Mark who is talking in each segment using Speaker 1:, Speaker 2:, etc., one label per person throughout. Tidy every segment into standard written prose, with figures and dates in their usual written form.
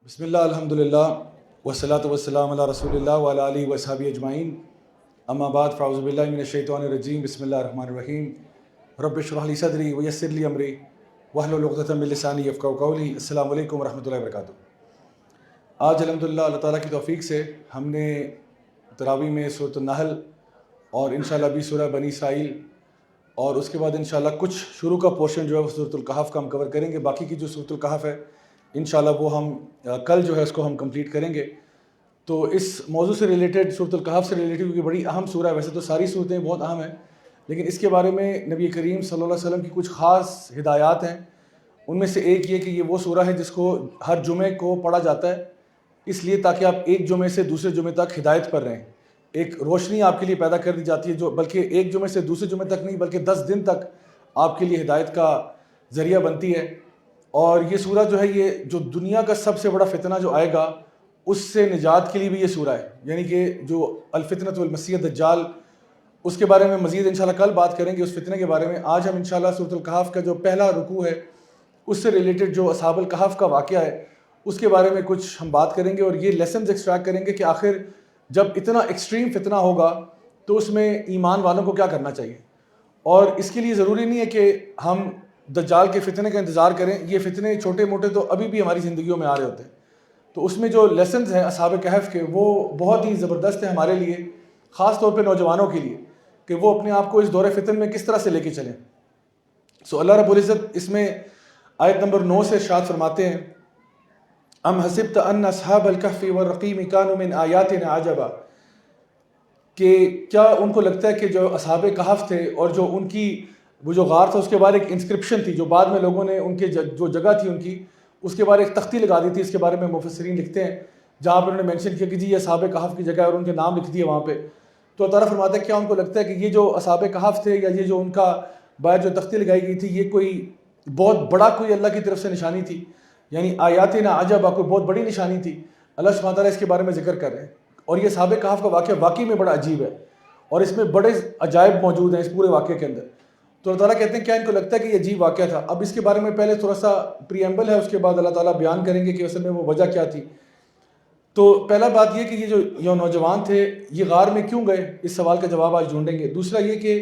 Speaker 1: بسم اللہ الحمدللہ والصلاۃ والسلام علی رسول اللہ وعلی آلہ وصحبہ اجمعین، اما بعد فاعوذ باللہ من الشیطان الرجیم، بسم اللہ الرحمن الرحیم۔ رب اشرح لی صدری ویسر لی امری واحلل عقدۃ من لسانی یفقہوا قولی۔ السلام علیکم ورحمۃ اللہ وبرکاتہ۔ آج الحمدللہ اللہ تعالیٰ کی توفیق سے ہم نے تراویح میں سورۃ النحل اور انشاءاللہ بھی سورہ بنی اسرائیل اور اس کے بعد انشاءاللہ کچھ شروع کا پورشن جو ہے وہ سورۃ الکہف کا ہم کور کریں گے۔ باقی کی جو سورۃ الکہف ہے انشاءاللہ وہ ہم کل جو ہے اس کو ہم کمپلیٹ کریں گے۔ تو اس موضوع سے ریلیٹڈ، سورۃ الکہف سے ریلیٹڈ، کیونکہ بڑی اہم سورہ ہے، ویسے تو ساری صورتیں بہت اہم ہیں، لیکن اس کے بارے میں نبی کریم صلی اللہ علیہ وسلم کی کچھ خاص ہدایات ہیں۔ ان میں سے ایک یہ کہ یہ وہ سورہ ہے جس کو ہر جمعے کو پڑھا جاتا ہے، اس لیے تاکہ آپ ایک جمعے سے دوسرے جمعے تک ہدایت پر رہیں، ایک روشنی آپ کے لیے پیدا کر دی جاتی ہے، جو بلکہ ایک جمعے سے دوسرے جمعے تک نہیں بلکہ 10 دن تک آپ کے لیے ہدایت کا ذریعہ بنتی ہے۔ اور یہ سورہ جو ہے، یہ جو دنیا کا سب سے بڑا فتنہ جو آئے گا اس سے نجات کے لیے بھی یہ سورہ ہے، یعنی کہ جو الفتنۃ والمسیح الدجال، اس کے بارے میں مزید انشاءاللہ کل بات کریں گے، اس فتنہ کے بارے میں۔ آج ہم انشاءاللہ سورۃ الکہف کا جو پہلا رکوع ہے اس سے ریلیٹڈ جو اصحاب الکہف کا واقعہ ہے اس کے بارے میں کچھ ہم بات کریں گے، اور یہ لیسنز ایکسٹریکٹ کریں گے کہ آخر جب اتنا ایکسٹریم فتنہ ہوگا تو اس میں ایمان والوں کو کیا کرنا چاہیے۔ اور اس کے لیے ضروری نہیں ہے کہ ہم دجال کے فتنے کا انتظار کریں، یہ فتنے چھوٹے موٹے تو ابھی بھی ہماری زندگیوں میں آ رہے ہوتے ہیں۔ تو اس میں جو لیسنز ہیں اصحاب کہف کے وہ بہت ہی زبردست ہیں ہمارے لیے، خاص طور پہ نوجوانوں کے لیے، کہ وہ اپنے آپ کو اس دور فتن میں کس طرح سے لے کے چلیں۔ اللہ رب العزت اس میں آیت نمبر 9 سے ارشاد فرماتے ہیں، ام حسبت ان اصحاب الکہف والرقیم کانوا من آیاتنا عجبا، کہ کیا ان کو لگتا ہے کہ جو اصحاب کہف تھے اور جو ان کی وہ جو غار تھا اس کے بعد ایک انسکرپشن تھی، جو بعد میں لوگوں نے ان کے جو جگہ تھی ان کی، اس کے بعد ایک تختی لگا دی تھی، اس کے بارے میں مفسرین لکھتے ہیں، جہاں پر انہوں نے مینشن کیا کہ جی یہ اصحاب کہف کی جگہ ہے اور ان کے نام لکھ دیے وہاں پہ۔ تو اللہ تعالیٰ فرماتا ہے کیا ان کو لگتا ہے کہ یہ جو اصحاب کہف تھے یا یہ جو ان کا باہر جو تختی لگائی گئی تھی یہ کوئی بہت بڑا کوئی اللہ کی طرف سے نشانی تھی، یعنی آیاتنا عجبا، کوئی بہت بڑی نشانی تھی۔ اللہ سبحانہ تعالیٰ اس کے بارے میں ذکر کر رہے ہیں، اور یہ اصحاب کہف کا واقعہ واقعی میں بڑا عجیب ہے، اور اس میں بڑے عجائب موجود ہیں اس پورے واقعے کے اندر۔ تو اللہ تعالیٰ کہتے ہیں کیا ان کو لگتا ہے کہ یہ عجیب واقعہ تھا۔ اب اس کے بارے میں پہلے تھوڑا سا پریمبل ہے، اس کے بعد اللہ تعالیٰ بیان کریں گے کہ اصل میں وہ وجہ کیا تھی۔ تو پہلا بات یہ کہ یہ جو نوجوان تھے یہ غار میں کیوں گئے، اس سوال کا جواب آج ڈھونڈیں گے۔ دوسرا یہ کہ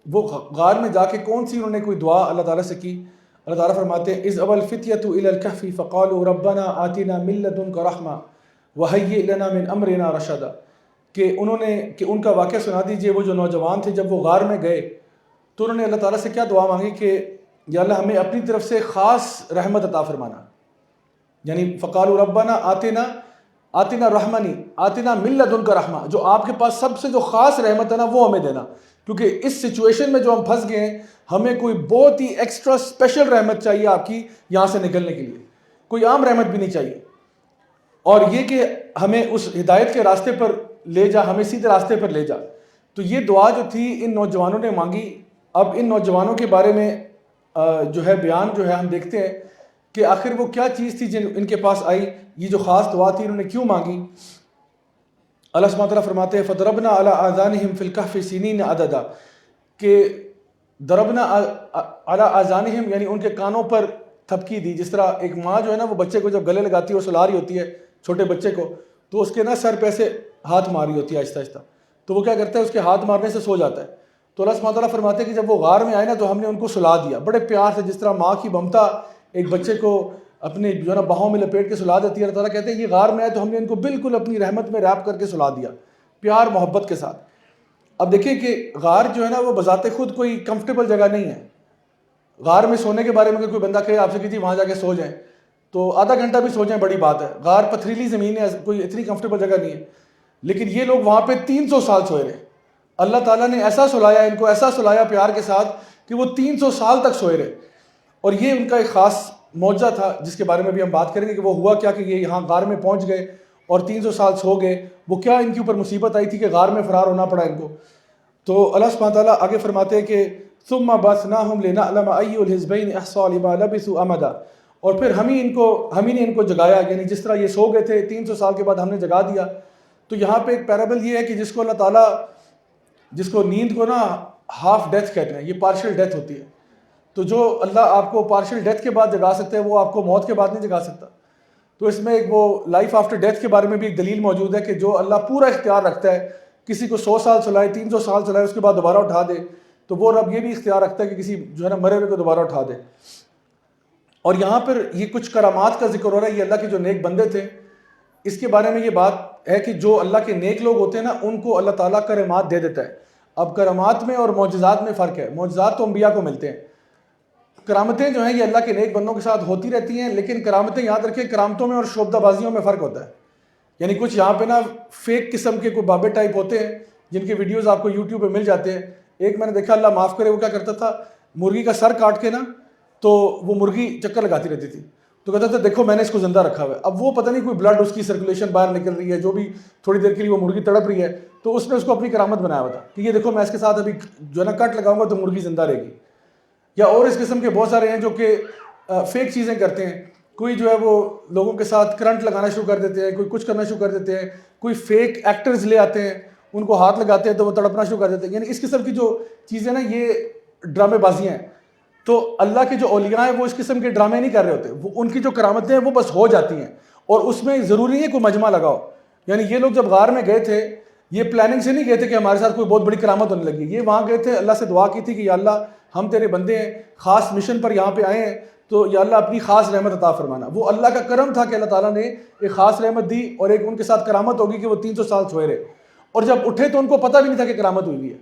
Speaker 1: وہ غار میں جا کے کون سی انہوں نے کوئی دعا اللہ تعالیٰ سے کی۔ اللہ تعالیٰ فرماتے ہیں اذ اوى الفتية الى الكهف فقالوا ربنا آتنا من لدنك رحمة وهيئ لنا من امرنا رشدا، کہ ان کا واقعہ سنا دیجئے۔ وہ جو نوجوان تھے جب وہ غار میں گئے تو انہوں نے اللہ تعالیٰ سے کیا دعا مانگی کہ یا اللہ ہمیں اپنی طرف سے خاص رحمت عطا فرمانا، یعنی فقالوا ربنا آتنا رحمنی آتنا من لدنک رحمہ، جو آپ کے پاس سب سے جو خاص رحمت ہے نا وہ ہمیں دینا، کیونکہ اس سچویشن میں جو ہم پھنس گئے ہیں ہمیں کوئی بہت ہی ایکسٹرا اسپیشل رحمت چاہیے آپ کی یہاں سے نکلنے کے لیے، کوئی عام رحمت بھی نہیں چاہیے، اور یہ کہ ہمیں اس ہدایت کے راستے پر لے جا، ہمیں سیدھے راستے پر لے جا۔ تو یہ دعا جو تھی ان نوجوانوں نے مانگی۔ اب ان نوجوانوں کے بارے میں جو ہے بیان جو ہے ہم دیکھتے ہیں کہ آخر وہ کیا چیز تھی جن ان کے پاس آئی، یہ جو خاص دعا تھی انہوں نے کیوں مانگی۔ اللہ سبحانہ تعالیٰ فرماتے ہیں فَضَرَبْنَا عَلَىٰ آذَانِهِمْ فِي الْكَهْفِ سِنِينَ عَدَدًا، کہ ضربنا علی آذانہم یعنی ان کے کانوں پر تھپکی دی، جس طرح ایک ماں جو ہے نا وہ بچے کو جب گلے لگاتی ہے اور سلا رہی ہوتی ہے چھوٹے بچے کو، تو اس کے نا سر پہ ایسے ہاتھ مار رہی ہوتی ہے آہستہ آہستہ، تو وہ کیا کرتا ہے اس کے ہاتھ مارنے سے سو جاتا ہے۔ تو اللہ سبحانہ تعالیٰ فرماتے ہیں کہ جب وہ غار میں آئے نا تو ہم نے ان کو سلا دیا بڑے پیار سے، جس طرح ماں کی ممتا ایک بچے کو اپنے جو ہے نا باہوں میں لپیٹ کے سلا دیتی ہے۔ اللہ تعالیٰ کہتے ہیں یہ غار میں آئے تو ہم نے ان کو بالکل اپنی رحمت میں ریپ کر کے سلا دیا، پیار محبت کے ساتھ۔ اب دیکھیں کہ غار جو ہے نا وہ بذات خود کوئی کمفرٹیبل جگہ نہیں ہے۔ غار میں سونے کے بارے میں اگر کوئی بندہ کہے آپ سے کہ جی وہاں جا کے سو جائیں تو آدھا گھنٹہ بھی سو جائیں بڑی بات ہے، غار پتھریلی زمین ہے، کوئی اتنی کمفرٹیبل جگہ نہیں ہے، لیکن یہ لوگ وہاں پہ 300 سال سوئے رہے۔ اللہ تعالیٰ نے ایسا سلایا ان کو، ایسا سلایا پیار کے ساتھ کہ وہ 300 سال تک سوئے رہے، اور یہ ان کا ایک خاص معجزہ تھا جس کے بارے میں بھی ہم بات کریں گے کہ وہ ہوا کیا کہ یہ یہاں غار میں پہنچ گئے اور 300 سال سو گئے، وہ کیا ان کے اوپر مصیبت آئی تھی کہ غار میں فرار ہونا پڑا ان کو۔ تو اللہ سبحانہ تعالیٰ آگے فرماتے ہیں کہ ثم بعثناہم لنعلم ای الحزبین احصیٰ لما لبثوا امدا، اور پھر ہم ہی نے ان کو جگایا، یعنی جس طرح یہ سو گئے تھے 300 سال کے بعد ہم نے جگا دیا۔ تو یہاں پہ ایک پیرابل یہ ہے کہ جس کو اللہ تعالیٰ، جس کو نیند کو نا ہاف ڈیتھ کہتے ہیں، یہ پارشل ڈیتھ ہوتی ہے، تو جو اللہ آپ کو پارشل ڈیتھ کے بعد جگا سکتا ہے وہ آپ کو موت کے بعد نہیں جگا سکتا۔ تو اس میں ایک وہ لائف آفٹر ڈیتھ کے بارے میں بھی ایک دلیل موجود ہے کہ جو اللہ پورا اختیار رکھتا ہے، کسی کو 100 سال سلائے، 300 سال سلائے، اس کے بعد دوبارہ اٹھا دے، تو وہ رب یہ بھی اختیار رکھتا ہے کہ کسی جو ہے نا مرے ہوئے کو دوبارہ اٹھا دے۔ اور یہاں پر یہ کچھ کرامات کا ذکر ہو رہا ہے، یہ اللہ کے جو نیک بندے تھے، اس کے بارے میں یہ بات ہے کہ جو اللہ کے نیک لوگ ہوتے ہیں نا، ان کو اللہ تعالیٰ کرامات دے دیتا ہے۔ اب کرامات میں اور معجزات میں فرق ہے۔ معجزات تو انبیاء کو ملتے ہیں، کرامتیں جو ہیں یہ اللہ کے نیک بندوں کے ساتھ ہوتی رہتی ہیں، لیکن کرامتیں یاد رکھیں کرامتوں میں اور شعبدہ بازیوں میں فرق ہوتا ہے۔ یعنی کچھ یہاں پہ نا فیک قسم کے کوئی بابے ٹائپ ہوتے ہیں جن کے ویڈیوز آپ کو یوٹیوب پہ مل جاتے ہیں۔ ایک میں نے دیکھا، اللہ معاف کرے، وہ کیا کرتا تھا، مرغی کا سر کاٹ کے نا تو وہ مرغی چکر لگاتی رہتی تھی، تو کہتا تھا دیکھو میں نے اس کو زندہ رکھا ہوا ہے۔ اب وہ پتہ نہیں کوئی بلڈ اس کی سرکولیشن باہر نکل رہی ہے، جو بھی تھوڑی دیر کے لیے وہ مرغی تڑپ رہی ہے، تو اس نے اس کو اپنی کرامت بنایا ہوا تھا کہ یہ دیکھو میں اس کے ساتھ ابھی جو ہے نا کٹ لگاؤں گا تو مرغی زندہ رہے گی۔ یا اور اس قسم کے بہت سارے ہیں جو کہ فیک چیزیں کرتے ہیں۔ کوئی جو ہے وہ لوگوں کے ساتھ کرنٹ لگانا شروع کر دیتے ہیں، کوئی کچھ کرنا شروع کر دیتے ہیں، کوئی فیک ایکٹرز لے آتے ہیں، ان کو ہاتھ لگاتے ہیں تو وہ تڑپنا شروع کر دیتے ہیں۔ یعنی اس قسم کی جو چیزیں نا یہ ڈرامے بازیاں ہیں۔ تو اللہ کے جو اولیاء ہیں وہ اس قسم کے ڈرامے نہیں کر رہے ہوتے، وہ ان کی جو کرامتیں ہیں وہ بس ہو جاتی ہیں، اور اس میں ضروری نہیں ہے کوئی مجمع لگاؤ۔ یعنی یہ لوگ جب غار میں گئے تھے، یہ پلاننگ سے نہیں گئے تھے کہ ہمارے ساتھ کوئی بہت بڑی کرامت ہونے لگی، یہ وہاں گئے تھے اللہ سے دعا کی تھی کہ یا اللہ ہم تیرے بندے ہیں، خاص مشن پر یہاں پہ آئے ہیں، تو یا اللہ اپنی خاص رحمت عطا فرمانا۔ وہ اللہ کا کرم تھا کہ اللہ تعالیٰ نے ایک خاص رحمت دی، اور ایک ان کے ساتھ کرامت ہوگی کہ وہ 300 سال سوئے رہے، اور جب اٹھے تو ان کو پتہ بھی نہیں تھا کہ کرامت ہوئی ہوئی ہے۔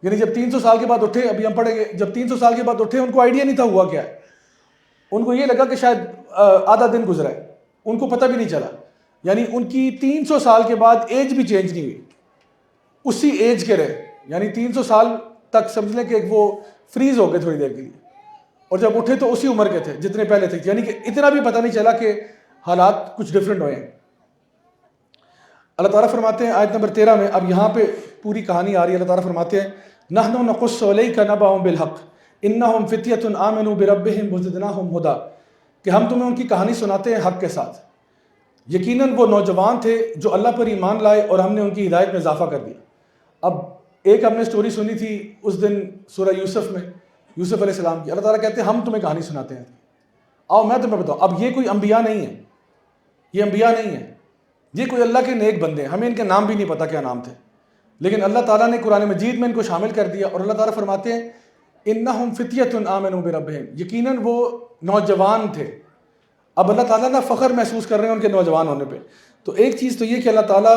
Speaker 1: یعنی جب 300 سال کے بعد اٹھے، ابھی ہم پڑھیں گے، جب 300 سال کے بعد اٹھے ان کو آئیڈیا نہیں تھا ہوا کیا ہے، ان کو یہ لگا کہ شاید آدھا دن گزرا ہے، ان کو پتہ بھی نہیں چلا۔ یعنی ان کی 300 سال کے بعد ایج بھی چینج نہیں ہوئی، اسی ایج کے رہے، یعنی 300 سال تک سمجھ لیں کہ وہ فریز ہو گئے تھوڑی دیر کے لیے، اور جب اٹھے تو اسی عمر کے تھے جتنے پہلے تھے۔ یعنی کہ اتنا بھی پتہ نہیں چلا کہ حالات کچھ ڈفرینٹ ہوئے ہیں۔ اللہ تعالیٰ فرماتے ہیں آیت نمبر 13 میں، اب یہاں پہ پوری کہانی آ رہی ہے۔ اللہ تعالیٰ فرماتے ہیں نحن نقص علیک نبأهم بالحق انہم فتیۃ آمنوا بربہم وزدناہم ہدی، کہ ہم تمہیں ان کی کہانی سناتے ہیں حق کے ساتھ، یقیناً وہ نوجوان تھے جو اللہ پر ایمان لائے اور ہم نے ان کی ہدایت میں اضافہ کر دیا۔ اب ایک ہم نے سٹوری سنی تھی اس دن سورہ یوسف میں، یوسف علیہ السلام کی۔ اللہ تعالیٰ کہتے ہیں ہم تمہیں کہانی سناتے ہیں، آؤ میں تمہیں بتاؤں۔ اب یہ کوئی انبیاء نہیں ہے، یہ انبیاء نہیں ہے، یہ کوئی اللہ کے نیک بندے ہیں، ہمیں ان کے نام بھی نہیں پتا کیا نام تھے، لیکن اللہ تعالیٰ نے قرآن مجید میں ان کو شامل کر دیا۔ اور اللہ تعالیٰ فرماتے ہیں انہم فتیۃ آمنوا بربہم، یقیناً وہ نوجوان تھے۔ اب اللہ تعالیٰ نا فخر محسوس کر رہے ہیں ان کے نوجوان ہونے پہ۔ تو ایک چیز تو یہ کہ اللہ تعالیٰ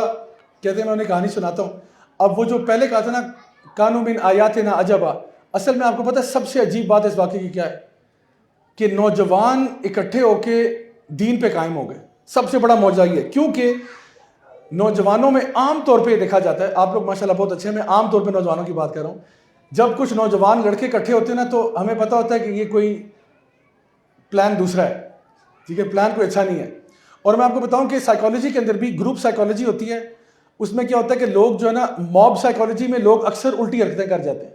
Speaker 1: کہتے ہیں میں انہیں کہانی سناتا ہوں۔ اب وہ جو پہلے کہا تھا نا کانوا من آیاتنا عجبا، اصل میں آپ کو پتہ ہے سب سے عجیب بات اس واقعے کی کیا ہے، کہ نوجوان اکٹھے ہو کے دین پہ قائم ہو گئے۔ سب سے بڑا معجزہ یہ ہے، کیونکہ نوجوانوں میں عام طور پہ دیکھا جاتا ہے، آپ لوگ ماشاءاللہ بہت اچھے ہیں، میں عام طور پہ نوجوانوں کی بات کر رہا ہوں، جب کچھ نوجوان لڑکے اکٹھے ہوتے ہیں نا تو ہمیں پتہ ہوتا ہے کہ یہ کوئی پلان دوسرا ہے، ٹھیک ہے، پلان کوئی اچھا نہیں ہے۔ اور میں آپ کو بتاؤں کہ سائیکالوجی کے اندر بھی گروپ سائیکالوجی ہوتی ہے، اس میں کیا ہوتا ہے کہ لوگ جو ہے نا موب سائیکالوجی میں لوگ اکثر الٹی حرکتیں کر جاتے ہیں۔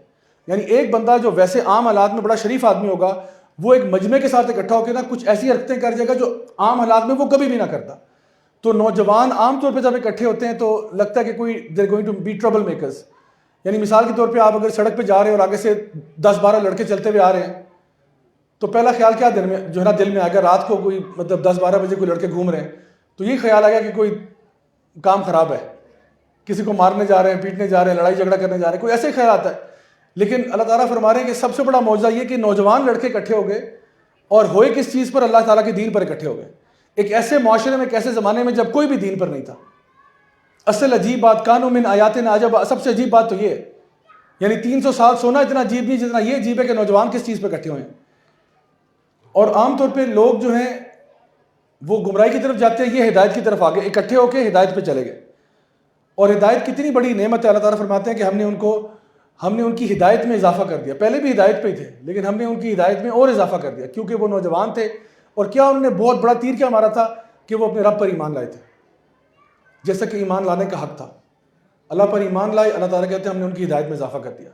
Speaker 1: یعنی ایک بندہ جو ویسے عام حالات میں بڑا شریف آدمی ہوگا، وہ ایک مجمع کے ساتھ اکٹھا ہو کے نا کچھ ایسی حرکتیں کر جائے گا جو عام حالات میں وہ کبھی بھی نہ کرتا۔ تو نوجوان عام طور پہ جب اکٹھے ہوتے ہیں تو لگتا ہے کہ کوئی they're going to be trouble makers. یعنی مثال کے طور پہ آپ اگر سڑک پہ جا رہے ہیں اور آگے سے 10-12 لڑکے چلتے ہوئے آ رہے ہیں، تو پہلا خیال کیا دل میں جو ہے نا دل میں آ گیا، رات کو کوئی مطلب 10-12 بجے کوئی لڑکے گھوم رہے ہیں تو یہ خیال آ گیا کہ کوئی کام خراب ہے، کسی کو مارنے جا رہے ہیں، پیٹنے جا رہے ہیں، لڑائی جھگڑا کرنے جا رہے ہیں، کوئی ایسے خیال آتا ہے۔ لیکن اللہ تعالیٰ فرما رہے ہیں کہ سب سے بڑا معجزہ یہ کہ نوجوان لڑکے اکٹھے ہو گئے، اور ہوئے کس چیز پر؟ اللہ تعالیٰ کے دین پر اکٹھے ہو گئے، ایک ایسے معاشرے میں، ایک ایسے زمانے میں جب کوئی بھی دین پر نہیں تھا۔ اصل عجیب بات کانوا من آیاتنا عجبا، سب سے عجیب بات تو یہ ہے، یعنی 300 سال سونا اتنا عجیب نہیں جتنا یہ عجیب ہے کہ نوجوان کس چیز پہ اکٹھے ہوئے ہیں۔ اور عام طور پہ لوگ جو ہیں وہ گمراہی کی طرف جاتے ہیں، یہ ہدایت کی طرف آگے اکٹھے ہو کے ہدایت پہ چلے گئے۔ اور ہدایت کتنی بڑی نعمت ہے، اللہ تعالیٰ فرماتے ہیں کہ ہم نے ان کی ہدایت میں اضافہ کر دیا۔ پہلے بھی ہدایت پہ ہی تھے لیکن ہم نے ان کی ہدایت میں اور اضافہ کر دیا، کیونکہ وہ نوجوان تھے۔ اور کیا انہوں نے بہت بڑا تیر کیا مارا تھا کہ وہ اپنے رب پر ایمان لائے تھے، جیسا کہ ایمان لانے کا حق تھا۔ اللہ پر ایمان لائے، اللہ تعالیٰ کہتے ہیں ہم نے ان کی ہدایت میں اضافہ کر دیا۔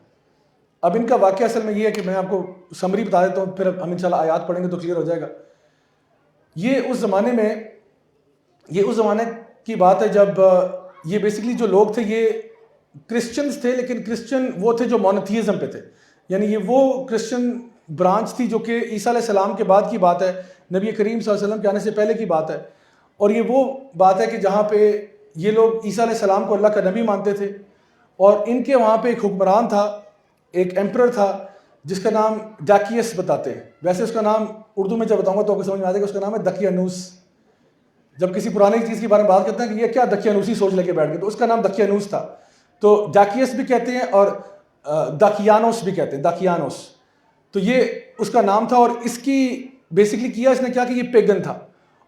Speaker 1: اب ان کا واقعہ اصل میں یہ ہے کہ میں آپ کو سمری بتا دیتا ہوں، پھر ہم انشاءاللہ آیات پڑھیں گے تو کلیئر ہو جائے گا۔ یہ اس زمانے کی بات ہے جب یہ بیسیکلی جو لوگ تھے یہ کرسچنز تھے، لیکن کرسچن وہ تھے جو مونوتھیزم پہ تھے، یعنی یہ وہ کرسچن برانچ تھی جو کہ عیسیٰ علیہ السلام کے بعد کی بات ہے، نبی کریم صلی اللہ علیہ وسلم کے آنے سے پہلے کی بات ہے، اور یہ وہ بات ہے کہ جہاں پہ یہ لوگ عیسیٰ علیہ السلام کو اللہ کا نبی مانتے تھے، اور ان کے وہاں پہ ایک حکمران تھا، ایک ایمپرر تھا جس کا نام ڈاکیس بتاتے ہیں. ویسے اس کا نام اردو میں جب بتاؤں گا تو آپ کو سمجھ میں آ جائے گا، اس کا نام ہے دقیانوس. جب کسی پرانی چیز کے بارے میں بات کرتے ہیں کہ یہ کیا دقیانوسی سوچ لے کے بیٹھ گئے، تو اس کا نام دقیانوس تھا. تو ڈاکیس بھی کہتے ہیں اور دقیانوس بھی کہتے ہیں، دقیانوس. تو یہ اس کا نام تھا، اور اس کی بیسکلی کیا اس نے کیا کہ یہ پیگن تھا،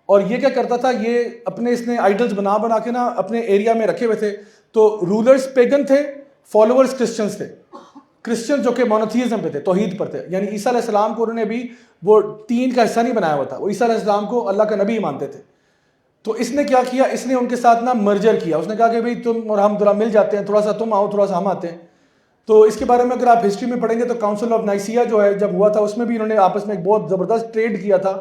Speaker 1: اور یہ کیا کرتا تھا، یہ اپنے اس نے آئیڈلز بنا کے نا اپنے ایریا میں رکھے ہوئے تھے. تو رولرز پیگن تھے، فالوورز کرسچنز تھے. کرسچن جو کہ مونوتھیزم پہ تھے، توحید پر تھے، یعنی عیسیٰ علیہ السلام کو انہوں نے بھی وہ تین کا حصہ نہیں بنایا ہوا تھا، وہ عیسیٰ علیہ السلام کو اللہ کا نبی ہی مانتے تھے. تو اس نے کیا کیا، اس نے ان کے ساتھ نا مرجر کیا. اس نے کہا کہ بھئی تم اور ہم ذرا مل جاتے ہیں، تھوڑا سا تم آؤ، تھوڑا سا ہم آتے ہیں. تو اس کے بارے میں اگر آپ ہسٹری میں پڑھیں گے تو کاؤنسل آف نائسیا جو ہے جب ہوا تھا، اس میں بھی انہوں نے آپس میں ایک بہت زبردست ٹریڈ کیا تھا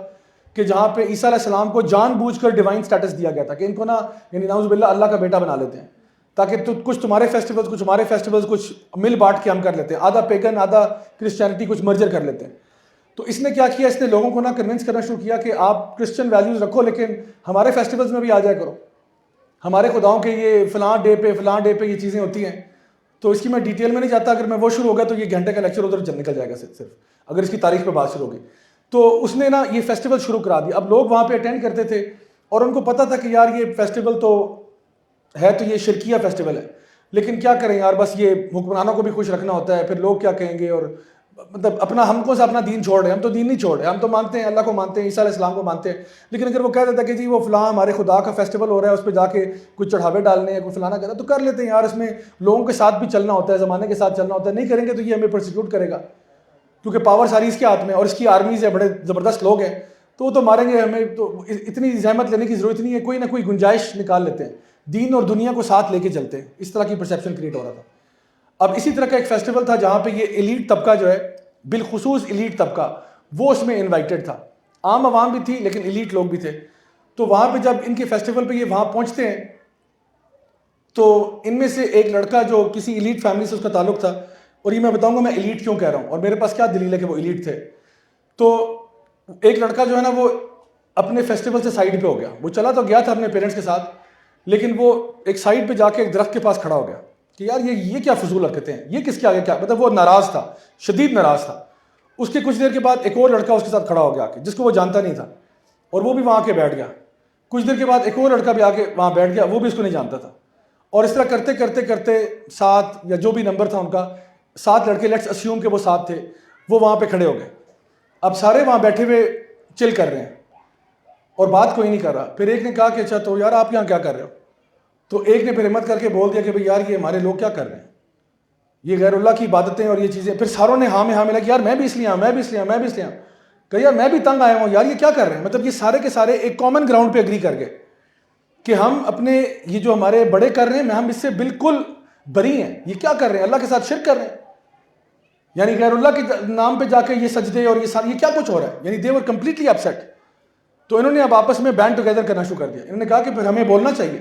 Speaker 1: کہ جہاں پہ عیسیٰ علیہ السلام کو جان بوجھ کر ڈیوائن سٹیٹس دیا گیا تھا کہ ان کو نا یعنی نعوذ باللہ اللہ کا بیٹا بنا لیتے ہیں، تاکہ کچھ تمہارے فیسٹیولز، کچھ ہمارے فیسٹیولز، کچھ مل بانٹ کے ہم کر لیتے ہیں، آدھا پیگن آدھا کرسچینٹی کچھ مرجر کر لیتے ہیں. تو اس نے کیا کیا، اس نے لوگوں کو نا کنونس کرنا شروع کیا کہ آپ کرسچن ویلیوز رکھو لیکن ہمارے فیسٹیولز میں بھی آ جایا کرو، ہمارے خداؤں کے یہ فلاں ڈے پہ یہ چیزیں ہوتی ہیں. تو اس کی میں ڈیٹیل میں نہیں جاتا، اگر میں وہ شروع ہو گیا تو یہ گھنٹے کا لیکچر ادھر نکل جائے گا صرف اگر اس کی تاریخ پہ بات شروع ہوگی. تو اس نے نا یہ فیسٹیول شروع کرا دیا. اب لوگ وہاں پہ اٹینڈ کرتے تھے اور ان کو پتا تھا کہ یار یہ فیسٹیول تو ہے، تو یہ شرکیہ فیسٹیول ہے، لیکن کیا کریں یار، بس یہ حکمرانوں کو بھی خوش رکھنا ہوتا ہے، پھر لوگ کیا کہیں گے، اور مطلب ہم کو سے اپنا دین چھوڑ رہے ہیں. ہم تو دین نہیں چھوڑ رہے، ہم تو مانتے ہیں اللہ کو، مانتے ہیں عیسیٰ علیہ السلام کو مانتے ہیں. لیکن اگر وہ کہہ دیتا کہ جی وہ فلاں ہمارے خدا کا فیسٹیول ہو رہا ہے، اس پہ جا کے کچھ چڑھاوے ڈالنے ہیں، کوئی فلانا کہتا ہے تو کر لیتے ہیں یار، اس میں لوگوں کے ساتھ بھی چلنا ہوتا ہے، زمانے کے ساتھ چلنا ہوتا ہے. نہیں کریں گے تو یہ ہمیں پرسیکیوٹ کرے گا، کیونکہ پاور ساری اس کے ہاتھ میں، اور اس کی آرمیز ہے، بڑے زبردست لوگ ہیں، تو وہ تو ماریں گے ہمیں. تو اتنی زحمت لینے کی ضرورت نہیں ہے، کوئی نہ کوئی گنجائش نکال لیتے ہیں، دین اور دنیا کو ساتھ لے کے چلتے ہیں. اس طرح کی پرسیپشن کریٹ ہو رہا تھا. اب اسی طرح کا ایک فیسٹیول تھا جہاں پہ یہ ایلیٹ طبقہ جو ہے، بالخصوص ایلیٹ طبقہ، وہ اس میں انوائٹڈ تھا. عام عوام بھی تھی لیکن ایلیٹ لوگ بھی تھے. تو وہاں پہ جب ان کے فیسٹیول پہ یہ وہاں پہنچتے ہیں تو ان میں سے ایک لڑکا جو کسی ایلیٹ فیملی سے اس کا تعلق تھا، اور یہ میں بتاؤں گا میں ایلیٹ کیوں کہہ رہا ہوں اور میرے پاس کیا دلیل ہے کہ وہ ایلیٹ تھے. تو ایک لڑکا جو ہے نا وہ اپنے فیسٹیول سے سائڈ پہ ہو گیا. وہ چلا تو گیا تھا اپنے پیرنٹس کے ساتھ، لیکن وہ ایک سائڈ پہ جا کے ایک درخت کے پاس کھڑا ہو گیا کہ یار یہ کیا فضول حرکتیں ہیں، یہ کس کے آگے کیا، مطلب وہ ناراض تھا، شدید ناراض تھا. اس کے کچھ دیر کے بعد ایک اور لڑکا اس کے ساتھ کھڑا ہو گیا جس کو وہ جانتا نہیں تھا، اور وہ بھی وہاں کے بیٹھ گیا. کچھ دیر کے بعد ایک اور لڑکا بھی آ کے وہاں بیٹھ گیا، وہ بھی اس کو نہیں جانتا تھا. اور اس طرح کرتے کرتے کرتے 7 یا جو بھی نمبر تھا ان کا، 7 لڑکے، لیٹس اسیوم کہ وہ 7 تھے، وہ وہاں پہ کھڑے ہو گئے. اب سارے وہاں بیٹھے ہوئے چل کر رہے ہیں اور بات کوئی نہیں کر رہا. پھر ایک نے کہا کہ اچھا تو یار آپ یہاں کیا کر رہے ہو؟ تو ایک نے پھر ہمت کر کے بول دیا کہ بھئی یار یہ ہمارے لوگ کیا کر رہے ہیں، یہ غیر اللہ کی عبادتیں اور یہ چیزیں. پھر ساروں نے ہاں میں ہاں ملا کہ یار میں بھی اس لیے ہوں، میں بھی اس لیے ہوں، میں بھی اس لیے ہوں. کہ یار میں بھی تنگ آیا ہوں یار، یہ کیا کر رہے ہیں. مطلب یہ سارے کے سارے ایک کامن گراؤنڈ پہ اگری کر گئے کہ ہم اپنے یہ جو ہمارے بڑے کر رہے ہیں ہم اس سے بالکل بری ہیں. یہ کیا کر رہے ہیں، اللہ کے ساتھ شرک کر رہے ہیں، یعنی غیر اللہ کے نام پہ جا کے یہ سجدے اور یہ کیا کچھ ہو رہا ہے. یعنی دے ور کمپلیٹلی اپسیٹ. تو انہوں نے اب آپس میں بینڈ ٹوگیدر کرنا شروع کر دیا. انہوں نے کہا کہ پھر ہمیں بولنا چاہیے،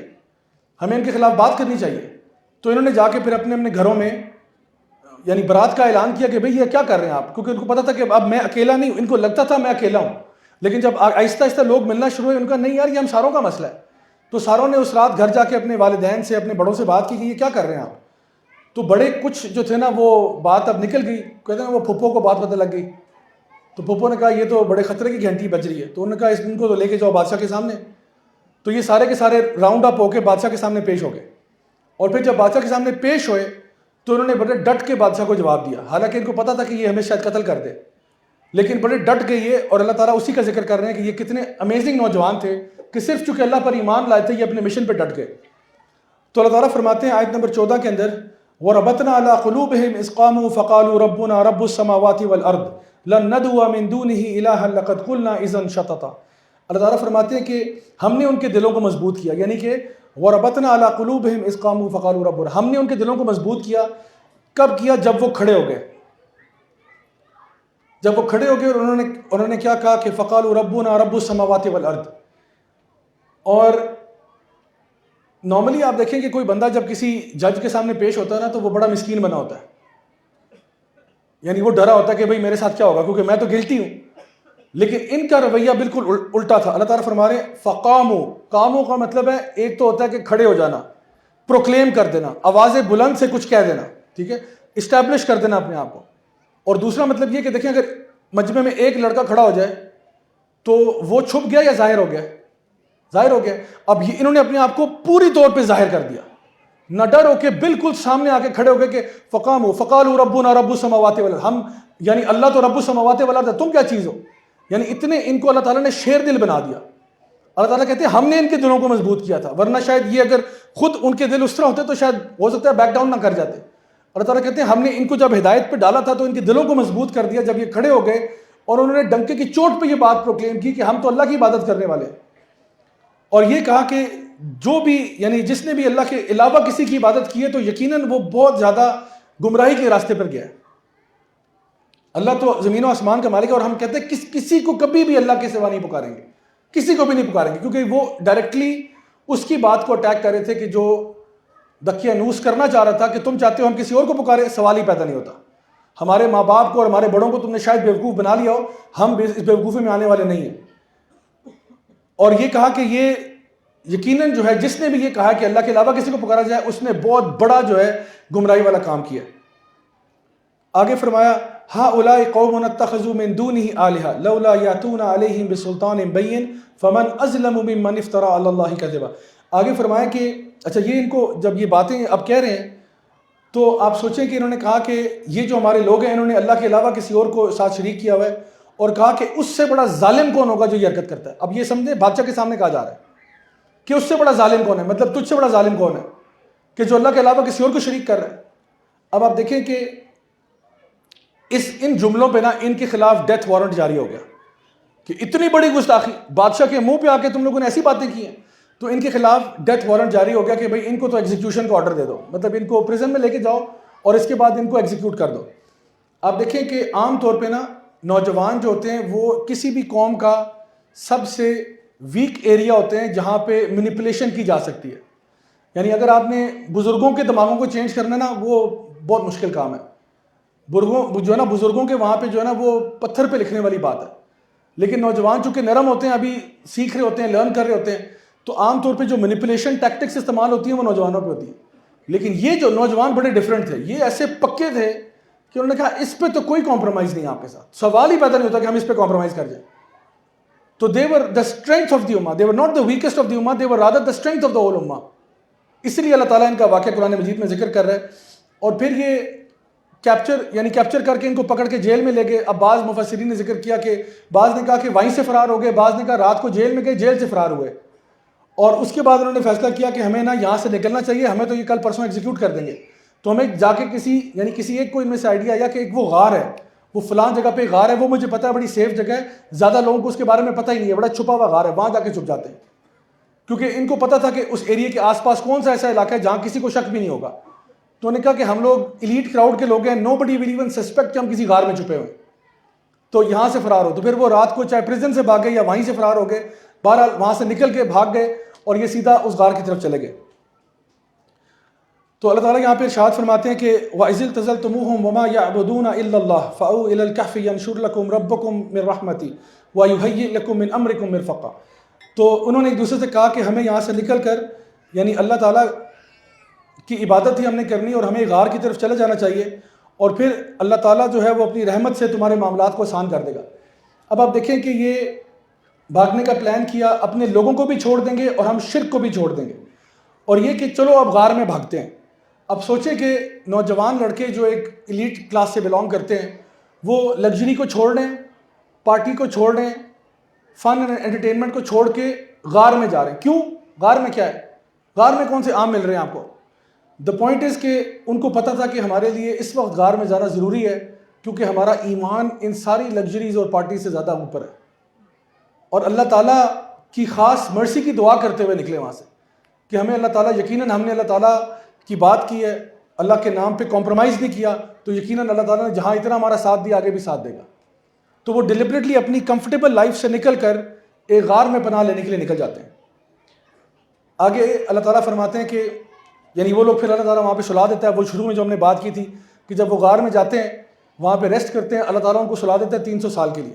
Speaker 1: ہمیں ان کے خلاف بات کرنی چاہیے. تو انہوں نے جا کے پھر اپنے گھروں میں یعنی برات کا اعلان کیا کہ بھئی یہ کیا کر رہے ہیں آپ، کیونکہ ان کو پتا تھا کہ اب میں اکیلا نہیں ہوں. ان کو لگتا تھا میں اکیلا ہوں، لیکن جب آہستہ آہستہ لوگ ملنا شروع ہوئے ان کا نہیں یار یہ ہم ساروں کا مسئلہ ہے. تو ساروں نے اس رات گھر جا کے اپنے والدین سے، اپنے بڑوں سے بات کی کہ یہ کیا کر رہے ہیں آپ. تو بڑے کچھ جو تھے نا وہ بات اب نکل گئی، کہتے ہیں وہ پھپھو کو بات پتہ لگ گئی. تو پھپھو نے کہا یہ تو بڑے خطرے کی گھنٹی بج رہی ہے. تو انہوں نے کہا ان کو تو لے کے جاؤ بادشاہ کے سامنے. تو یہ سارے کے سارے راؤنڈ اپ ہو کے بادشاہ کے سامنے پیش ہو گئے. اور پھر جب بادشاہ کے سامنے پیش ہوئے تو انہوں نے بڑے ڈٹ کے بادشاہ کو جواب دیا، حالانکہ ان کو پتا تھا کہ یہ ہمیں شاید قتل کر دے، لیکن بڑے ڈٹ گئے یہ. اور اللہ تعالیٰ اسی کا ذکر کر رہے ہیں کہ یہ کتنے امیزنگ نوجوان تھے کہ صرف چونکہ اللہ پر ایمان لائے تھے یہ اپنے مشن پہ ڈٹ گئے. تو اللہ تعالیٰ فرماتے ہیں آیت نمبر 14 کے اندر، وَرَبَطْنَا عَلَىٰ قُلُوبِهِمْ إِذْ قَامُوا فَقَالُوا رَبُّنَا رَبُّ السَّمَاوَاتِ وَالْأَرْضِ لَن نَّدْعُوَ مِن دُونِهِ إِلَٰهًا لَقَدْ قُلْنَا إِذًا شَطَطًا. اللہ تعالیٰ فرماتے ہیں کہ ہم نے ان کے دلوں کو مضبوط کیا، یعنی کہ وَرَبَطْنَا عَلَىٰ قُلُوبِهِمْ إِذْ قَامُوا فَقَالُوا رَبُّنَا، ہم نے ان کے دلوں کو مضبوط کیا. کب کیا؟ جب وہ کھڑے ہو گئے. جب وہ کھڑے ہو گئے اور انہوں نے کیا کہا کہ فَقَالُوا رَبُّنَا رَبُّ السَّمَاوَاتِ وَالْأَرْضِ. اور نارملی آپ دیکھیں کہ کوئی بندہ جب کسی جج کے سامنے پیش ہوتا ہے نا تو وہ بڑا مسکین بنا ہوتا ہے. یعنی وہ ڈرا ہوتا ہے کہ بھئی میرے ساتھ کیا ہوگا کیونکہ میں تو گلٹی ہوں. لیکن ان کا رویہ بالکل الٹا تھا. اللہ تعالیٰ فرما رہے ہیں فقاموا، قاموا کا مطلب ہے ایک تو ہوتا ہے کہ کھڑے ہو جانا، پروکلیم کر دینا، آواز بلند سے کچھ کہہ دینا، ٹھیک ہے، اسٹیبلش کر دینا اپنے آپ کو. اور دوسرا مطلب یہ کہ دیکھیں اگر مجمع میں ایک لڑکا کھڑا ہو جائے تو وہ چھپ گیا یا ظاہر ہو گیا؟ ظاہر ہو گیا. اب یہ انہوں نے اپنے آپ کو پوری طور پہ ظاہر کر دیا، نہ ڈر ہو کے بالکل سامنے آ کے کھڑے ہو گئے کہ فقاموا فقالوا ربنا رب السماوات والارض، ہم یعنی اللہ تو رب السماوات والارض ہے، تم کیا چیز ہو. یعنی اتنے ان کو اللہ تعالیٰ نے شیر دل بنا دیا. اللہ تعالیٰ کہتے ہیں ہم نے ان کے دلوں کو مضبوط کیا تھا، ورنہ شاید یہ اگر خود ان کے دل اس طرح ہوتے تو شاید ہو سکتا ہے بیک ڈاؤن نہ کر جاتے. اللہ تعالیٰ کہتے ہیں ہم نے ان کو جب ہدایت پہ ڈالا تھا تو ان کے دلوں کو مضبوط کر دیا. جب یہ کھڑے ہو گئے اور انہوں نے ڈنکے کی چوٹ پہ یہ بات پروکلیم کی کہ ہم تو اللہ کی عبادت کرنے والے ہیں، اور یہ کہا کہ جو بھی یعنی جس نے بھی اللہ کے علاوہ کسی کی عبادت کی ہے تو یقیناً وہ بہت زیادہ گمراہی کے راستے پر گیا ہے. اللہ تو زمین و آسمان کا مالک ہے، اور ہم کہتے ہیں کسی کو کبھی بھی اللہ کے سوا نہیں پکاریں گے، کسی کو بھی نہیں پکاریں گے، کیونکہ وہ ڈائریکٹلی اس کی بات کو اٹیک کر رہے تھے کہ جو دقیانوس کرنا چاہ رہا تھا کہ تم چاہتے ہو ہم کسی اور کو پکارے. سوال ہی پیدا نہیں ہوتا. ہمارے ماں باپ کو اور ہمارے بڑوں کو تم نے شاید بیوقوف بنا لیا ہو، ہم اس بیوقوفی میں آنے والے نہیں ہیں. اور یہ کہا کہ یہ یقیناً جو ہے جس نے بھی یہ کہا کہ اللہ کے علاوہ کسی کو پکارا جائے اس نے بہت بڑا جو ہے گمراہی والا کام کیا. آگے فرمایا ہؤلاء قوم اتخذوا من دونه آلهة لولا یاتون علیہم بسلطان بین فمن اظلم ممن افترى علی اللہ کذبا. آگے فرمایا کہ اچھا یہ ان کو جب یہ باتیں اب کہہ رہے ہیں تو آپ سوچیں کہ انہوں نے کہا کہ یہ جو ہمارے لوگ ہیں انہوں نے اللہ کے علاوہ کسی اور کو ساتھ شریک کیا ہوا ہے، اور کہا کہ اس سے بڑا ظالم کون ہوگا جو یہ حرکت کرتا ہے. اب یہ سمجھیں بادشاہ کے سامنے کہا جا رہا ہے کہ اس سے بڑا ظالم کون ہے، مطلب تجھ سے بڑا ظالم کون ہے کہ جو اللہ کے علاوہ کسی اور کو شریک کر رہا ہے. اب آپ دیکھیں کہ ان جملوں پہ نا ان کے خلاف ڈیتھ وارنٹ جاری ہو گیا کہ اتنی بڑی گستاخی، بادشاہ کے منہ پہ آ کے تم لوگوں نے ایسی باتیں کی ہیں. تو ان کے خلاف ڈیتھ وارنٹ جاری ہو گیا کہ بھئی ان کو تو ایگزیکیوشن کا آرڈر دے دو، مطلب ان کو پریزن میں لے کے جاؤ اور اس کے بعد ان کو ایگزیکیوٹ کر دو. آپ دیکھیں کہ عام طور پہ نا نوجوان جو ہوتے ہیں وہ کسی بھی قوم کا سب سے ویک ایریا ہوتے ہیں جہاں پہ مینیپولیشن کی جا سکتی ہے. یعنی اگر آپ نے بزرگوں کے دماغوں کو چینج کرنا نا وہ بہت مشکل کام ہے. جو ہے نا بزرگوں کے وہاں پہ جو ہے نا وہ پتھر پہ لکھنے والی بات ہے. لیکن نوجوان چونکہ نرم ہوتے ہیں، ابھی سیکھ رہے ہوتے ہیں، لرن کر رہے ہوتے ہیں، تو عام طور پہ جو مینیپولیشن ٹیکٹکس استعمال ہوتی ہیں وہ نوجوانوں پہ ہوتی ہیں. لیکن یہ جو نوجوان بڑے ڈیفرنٹ تھے، یہ ایسے پکے تھے کہ انہوں نے کہا اس پہ تو کوئی کمپرومائز نہیں آپ کے ساتھ، سوال ہی پیدا نہیں ہوتا کہ ہم اس پہ کمپرومائز کر جائیں. تو they were the strength of the ummah, they were not the weakest of the ummah, they were rather the strength of the whole ummah. اس لیے اللہ تعالیٰ ان کا واقعہ قرآن مجید میں ذکر کر رہا ہے. اور پھر یہ کیپچر کر کے ان کو پکڑ کے جیل میں لے گئے. اب بعض مفسرین نے ذکر کیا کہ بعض نے کہا کہ وہیں سے فرار ہو گئے، بعض نے کہا رات کو جیل میں گئے، جیل سے فرار ہوئے، اور اس کے بعد انہوں نے فیصلہ کیا کہ ہمیں نا یہاں سے نکلنا چاہیے، ہمیں تو یہ کل پرسوں ایگزیکیوٹ کر دیں گے. تو ہمیں جا کے کسی ایک کو ان میں سے آئیڈیا آیا کہ ایک وہ غار ہے، وہ فلان جگہ پہ غار ہے، وہ مجھے پتا ہے بڑی سیف جگہ ہے، زیادہ لوگوں کو اس کے بارے میں پتہ ہی نہیں ہے، بڑا چھپا ہوا غار ہے، وہاں جا کے چھپ جاتے ہیں. کیونکہ ان کو پتا تھا کہ اس ایریے کے آس پاس کون سا ایسا علاقہ ہے جہاں کسی کو شک بھی نہیں ہوگا. تو انہوں نے کہا کہ ہم لوگ ایلیٹ کراؤڈ کے لوگ ہیں، نو بڈی ول ایون سسپیکٹ کہ ہم کسی غار میں چھپے ہوئے، تو یہاں سے فرار ہو. تو پھر وہ رات کو چاہے پریزن سے بھاگ گئے یا وہیں سے فرار ہو گئے، بہرحال وہاں سے نکل کے بھاگ گئے اور یہ سیدھا اس غار کی طرف چلے گئے. تو اللہ تعالیٰ یہاں پہ ارشاد فرماتے ہیں کہ وَإِذِ اعْتَزَلْتُمُوهُمْ وَمَا يَعْبُدُونَ إِلَّا اللَّهَ فَأَوْوا إِلَى الْكَهْفِ يَنشُرْ لَكُمْ رَبُّكُمْ مِنْ رَحْمَتِهِ وَيُهَيِّئْ لَكُمْ مِنْ أَمْرِكُمْ مِرْفَقًا. تو انہوں نے ایک دوسرے سے کہا کہ ہمیں یہاں سے نکل کر یعنی اللہ تعالیٰ کی عبادت ہی ہم نے کرنی اور ہمیں غار کی طرف چلے جانا چاہیے، اور پھر اللہ تعالیٰ جو ہے وہ اپنی رحمت سے تمہارے معاملات کو آسان کر دے گا. اب آپ دیکھیں کہ یہ بھاگنے کا پلان کیا، اپنے لوگوں کو بھی چھوڑ دیں گے اور ہم شرک کو بھی چھوڑ دیں گے، اور یہ کہ چلو اب غار میں بھاگتے ہیں. اب سوچیں کہ نوجوان لڑکے جو ایک ایلیٹ کلاس سے بلانگ کرتے ہیں وہ لگژری کو چھوڑ رہے ہیں، پارٹی کو چھوڑ رہے ہیں، فن اینڈ انٹرٹینمنٹ کو چھوڑ کے غار میں جا رہے ہیں. کیوں؟ غار میں کیا ہے؟ غار میں کون سے آم مل رہے ہیں آپ کو؟ دا پوائنٹ از کہ ان کو پتہ تھا کہ ہمارے لیے اس وقت غار میں جانا ضروری ہے کیونکہ ہمارا ایمان ان ساری لگژریز اور پارٹی سے زیادہ اوپر ہے، اور اللہ تعالیٰ کی خاص مرسی کی دعا کرتے ہوئے نکلے وہاں سے کہ ہمیں اللہ تعالیٰ یقیناً ہم نے اللہ تعالیٰ کی بات کی ہے، اللہ کے نام پہ کمپرومائز نہیں کیا، تو یقیناً اللہ تعالیٰ نے جہاں اتنا ہمارا ساتھ دیا آگے بھی ساتھ دے گا. تو وہ ڈیلیبریٹلی اپنی کمفرٹیبل لائف سے نکل کر ایک غار میں پناہ لینے کے لیے نکل جاتے ہیں. آگے اللہ تعالیٰ فرماتے ہیں کہ یعنی وہ لوگ پھر اللہ تعالیٰ وہاں پہ سلا دیتا ہے. وہ شروع میں جو ہم نے بات کی تھی کہ جب وہ غار میں جاتے ہیں وہاں پہ ریسٹ کرتے ہیں, اللہ تعالیٰ ان کو سلا دیتا ہے 300 سال کے لیے.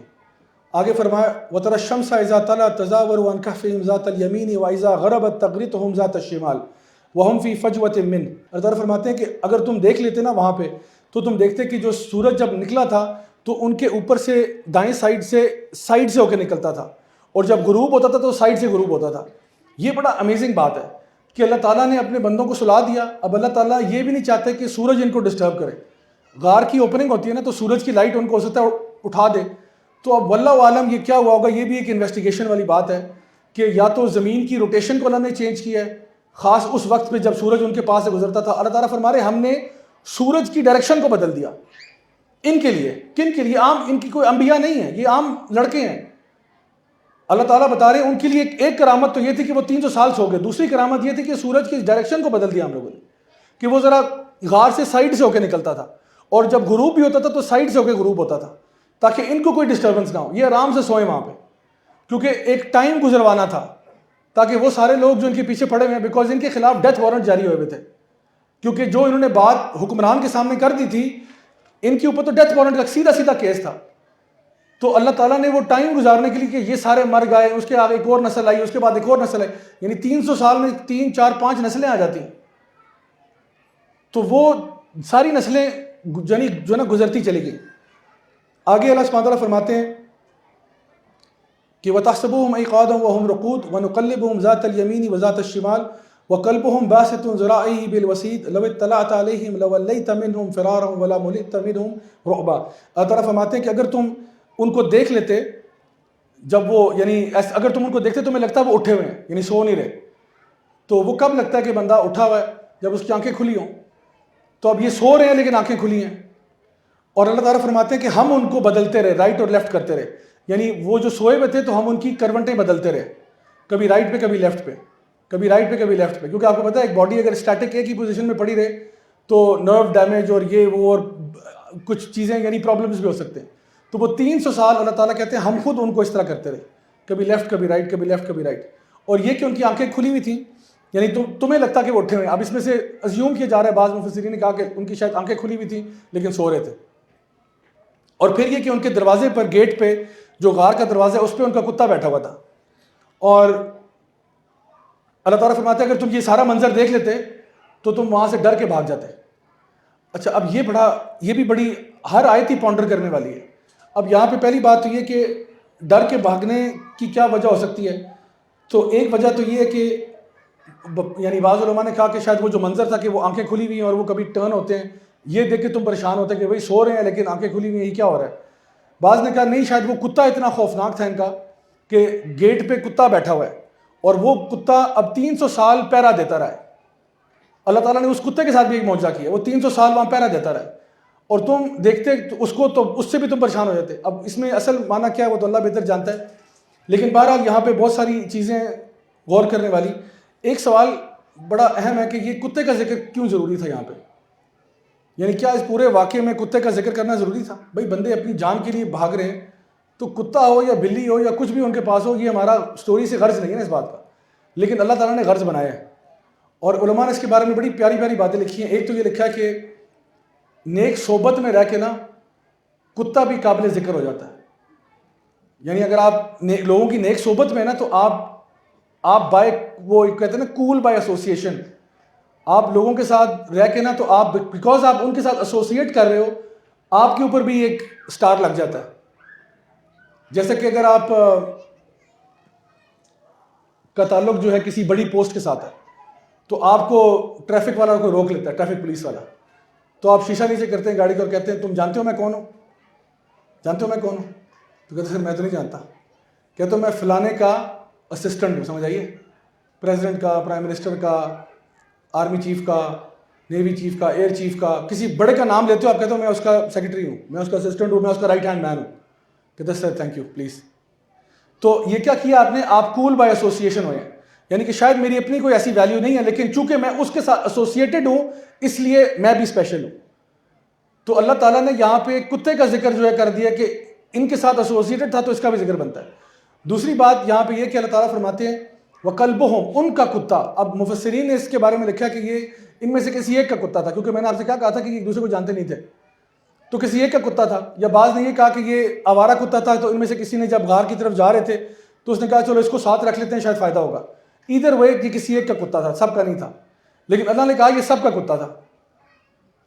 Speaker 1: آگے فرمایا وَتَرَى الشَّمْسَ إِذَا طَلَعَت تَزَاوَرُ عَنْ كَهْفِهِمْ ذَاتَ الْيَمِينِ وَإِذَا غَرَبَتْ تَغْرِضُهُمْ ذَاتَ الشِّمَالِ وَهُمْ فِي فَجْوَةٍ مِّنْهُ. اللہ تعالیٰ فرماتے ہیں کہ اگر تم دیکھ لیتے نا وہاں پہ تو تم دیکھتے کہ جو سورج جب نکلا تھا تو ان کے اوپر سے دائیں سائڈ سے ہو کے نکلتا تھا, اور جب غروب ہوتا تھا تو سائڈ سے غروب ہوتا تھا. یہ بڑا امیزنگ بات ہے کہ اللہ تعالیٰ نے اپنے بندوں کو سلا دیا. اب اللہ تعالیٰ یہ بھی نہیں چاہتے کہ سورج ان کو ڈسٹرب کرے. غار کی اوپننگ ہوتی ہے نا تو سورج کی لائٹ ان کو ہو سکتا ہے اٹھا دے. تو اب واللہ عالم یہ کیا ہوا ہوگا, یہ بھی ایک انویسٹیگیشن والی بات ہے کہ یا تو زمین کی روٹیشن کو اللہ نے چینج کیا ہے خاص اس وقت پہ جب سورج ان کے پاس سے گزرتا تھا. اللہ تعالیٰ فرما رہے ہم نے سورج کی ڈائریکشن کو بدل دیا. ان کے لیے, کن کے لیے؟ عام, ان کی کوئی انبیاء نہیں ہے, یہ عام لڑکے ہیں. اللہ تعالیٰ بتا رہے ہیں ان کے لیے ایک کرامت تو یہ تھی کہ وہ 300 سال سو گئے. دوسری کرامت یہ تھی کہ سورج کی ڈائریکشن کو بدل دیا ہم لوگوں نے کہ وہ ذرا غار سے سائڈ سے ہو کے نکلتا تھا, اور جب غروب بھی ہوتا تھا تو سائڈ سے ہو کے غروب ہوتا تھا تاکہ ان کو کوئی ڈسٹربنس نہ ہو, یہ آرام سے سوئیں وہاں پہ, کیونکہ ایک ٹائم گزروانا تھا تاکہ وہ سارے لوگ جو ان کے پیچھے پڑے ہوئے ہیں, بیکاز ان کے خلاف ڈیتھ وارنٹ جاری ہوئے ہوئے تھے, کیونکہ جو انہوں نے بات حکمران کے سامنے کر دی تھی ان کے اوپر تو ڈیتھ وارنٹ کا سیدھا کیس تھا. تو اللہ تعالیٰ نے وہ ٹائم گزارنے کے لیے کہ یہ سارے مر گئے, اس کے آگے ایک اور نسل آئی, اس کے بعد ایک اور نسل آئی, یعنی 300 سال میں 3 4 5 نسلیں آ جاتی ہیں. تو وہ ساری نسلیں یعنی جو ہے نا گزرتی چلی گئی. آگے اللہ سبحانہ وتعالیٰ فرماتے ہیں کہ وَتَحْسَبُهُمْ أَيْقَاظًا وَهُمْ رُقُودٌ وَنُقَلِّبُهُمْ ذَاتَ الْيَمِينِ وَذَاتَ الشِّمَالِ وَقَلْبُهُمْ بَاسِطٌ ذِرَاعَيْهِ بِالْوَسِيدِ لَوِ اطَّلَعْتَ عَلَيْهِمْ لَوَلَّيْتَ مِنْهُمْ فِرَارًا وَلَا مُلِئْتَ مِنْهُمْ رُعْبًا. اللہ تعالیٰ فرماتے ہیں کہ اگر تم ان کو دیکھ لیتے, جب وہ یعنی اگر تم ان کو دیکھتے تو تمہیں لگتا ہے وہ اٹھے ہوئے ہیں, یعنی سو نہیں رہے. تو وہ کب لگتا ہے کہ بندہ اٹھا ہوا ہے؟ جب اس کی آنکھیں کھلی ہوں. تو اب یہ سو رہے ہیں لیکن آنکھیں کھلی ہیں. اور اللہ تعالیٰ فرماتے ہیں کہ ہم ان کو بدلتے رہے, رائٹ اور لیفٹ کرتے رہے. یعنی وہ جو سوئے ہوئے تھے تو ہم ان کی کروٹیں بدلتے رہے, کبھی رائٹ پہ کبھی لیفٹ پہ, کبھی رائٹ پہ کبھی لیفٹ پہ, کیونکہ آپ کو پتہ ہے ایک باڈی اگر اسٹیٹک ایک ہی پوزیشن میں پڑی رہے تو نرو ڈیمیج اور یہ وہ اور کچھ چیزیں یعنی پرابلمس بھی ہو سکتے ہیں. تو وہ 300 سال اللہ تعالیٰ کہتے ہیں ہم خود ان کو اس طرح کرتے رہے, کبھی لیفٹ کبھی رائٹ, کبھی لیفٹ کبھی رائٹ. اور یہ کہ ان کی آنکھیں کھلی ہوئی تھیں, یعنی تمہیں لگتا کہ وہ اٹھے ہوئے ہیں. اب اس میں سے ازیوم کیا جا رہا ہے, بعض مفسرین نے کہا کہ ان کی شاید آنکھیں کھلی ہوئی تھیں لیکن سو رہے تھے. اور پھر یہ کہ ان کے دروازے پر, گیٹ پہ جو غار کا دروازہ ہے اس پہ ان کا کتا بیٹھا ہوا تھا. اور اللہ تعالیٰ فرماتے ہیں اگر تم یہ سارا منظر دیکھ لیتے تو تم وہاں سے ڈر کے بھاگ جاتے. اچھا, اب یہ بھی بڑی ہر آیت ہی پونڈر کرنے والی ہے. اب یہاں پہ پہلی بات تو یہ کہ ڈر کے بھاگنے کی کیا وجہ ہو سکتی ہے. تو ایک وجہ تو یہ ہے کہ یعنی بعض علماء نے کہا کہ شاید وہ جو منظر تھا کہ وہ آنکھیں کھلی ہوئی ہیں اور وہ کبھی ٹرن ہوتے ہیں, یہ دیکھ کے تم پریشان ہوتے ہیں کہ بھائی سو رہے ہیں لیکن آنکھیں کھلی ہوئی ہیں, یہ کیا ہو رہا ہے. بعض نے کہا نہیں, شاید وہ کتا اتنا خوفناک تھا ان کا کہ گیٹ پہ کتا بیٹھا ہوا ہے اور وہ کتا اب 300 سال پہرا دیتا رہا ہے. اللہ تعالیٰ نے اس کتے کے ساتھ بھی ایک معجزہ کیا, وہ 300 سال وہاں پہرا دیتا رہا ہے اور تم دیکھتے اس کو تو اس سے بھی تم پریشان ہو جاتے. اب اس میں اصل معنی کیا ہے وہ تو اللہ بہتر جانتا ہے, لیکن بہرحال یہاں پہ بہت ساری چیزیں غور کرنے والی. ایک سوال بڑا اہم ہے کہ یہ کتے کا ذکر کیوں ضروری تھا یہاں پہ, یعنی کیا اس پورے واقعے میں کتے کا ذکر کرنا ضروری تھا؟ بھائی بندے اپنی جان کے لیے بھاگ رہے ہیں تو کتا ہو یا بلی ہو یا کچھ بھی ان کے پاس ہو, یہ ہمارا سٹوری سے غرض نہیں ہے نا اس بات کا, لیکن اللہ تعالیٰ نے غرض بنایا ہے. اور علماء نے اس کے بارے میں بڑی پیاری پیاری باتیں لکھی ہیں. ایک تو یہ لکھا ہے کہ نیک صحبت میں رہ کے نا کتا بھی قابل ذکر ہو جاتا ہے. یعنی اگر آپ لوگوں کی نیک صحبت میں نا تو آپ بائی وہ کہتے ہیں نا کول بائی ایسوسیشن, آپ لوگوں کے ساتھ رہ کے نا تو آپ بیکاز آپ ان کے ساتھ ایسوسیٹ کر رہے ہو آپ کے اوپر بھی ایک سٹار لگ جاتا ہے. جیسے کہ اگر آپ کا تعلق جو ہے کسی بڑی پوسٹ کے ساتھ ہے تو آپ کو ٹریفک والا کو روک لیتا ہے, ٹریفک پولیس والا, تو آپ شیشہ نیچے کرتے ہیں گاڑی کو اور کہتے ہیں تم جانتے ہو میں کون ہوں, جانتے ہو میں کون ہوں؟ تو کہتے سر میں تو نہیں جانتا. کہتے ہو میں فلانے کا اسسٹنٹ ہوں, سمجھ آئیے, پریزیڈنٹ کا, پرائم منسٹر کا, آرمی چیف کا, نیوی چیف کا, ایئر چیف کا, کسی بڑے کا نام لیتے ہو آپ کہتے ہو میں اس کا سیکرٹری ہوں, میں اس کا اسسٹنٹ ہوں, میں اس کا رائٹ ہینڈ مین ہوں. کہتے سر تھینک یو پلیز. تو یہ کیا کیا آپ نے, آپ کول بائی ایسوسیشن ہوئے ہیں, یعنی کہ شاید میری اپنی کوئی ایسی ویلیو نہیں ہے لیکن چونکہ میں اس کے ساتھ ایسوسیٹڈ ہوں اس لیے میں بھی اسپیشل ہوں. تو اللہ تعالیٰ نے یہاں پہ کتے کا ذکر جو ہے کر دیا کہ ان کے ساتھ ایسوسیٹڈ تھا تو اس کا بھی ذکر بنتا ہے. دوسری بات یہاں پہ یہ کہ اللہ تعالیٰ فرماتے ہیں وَقَلْبُهُمْ, ان کا کتا. اب مفسرین نے اس کے بارے میں لکھا کہ یہ ان میں سے کسی ایک کا کتا تھا, کیونکہ میں نے آپ سے کیا کہا تھا کہ ایک دوسرے کو جانتے نہیں تھے. تو کسی ایک کا کتا تھا، یا بعض نے یہ کہا کہ یہ آوارہ کتا تھا، تو ان میں سے کسی نے جب غار کی طرف جا رہے تھے تو اس نے کہا چلو اس کو ساتھ رکھ لیتے ہیں شاید فائدہ ہوگا. ادھر وہ یہ کسی ایک کا کتا تھا، سب کا نہیں تھا. لیکن اللہ نے کہا یہ سب کا کتا تھا.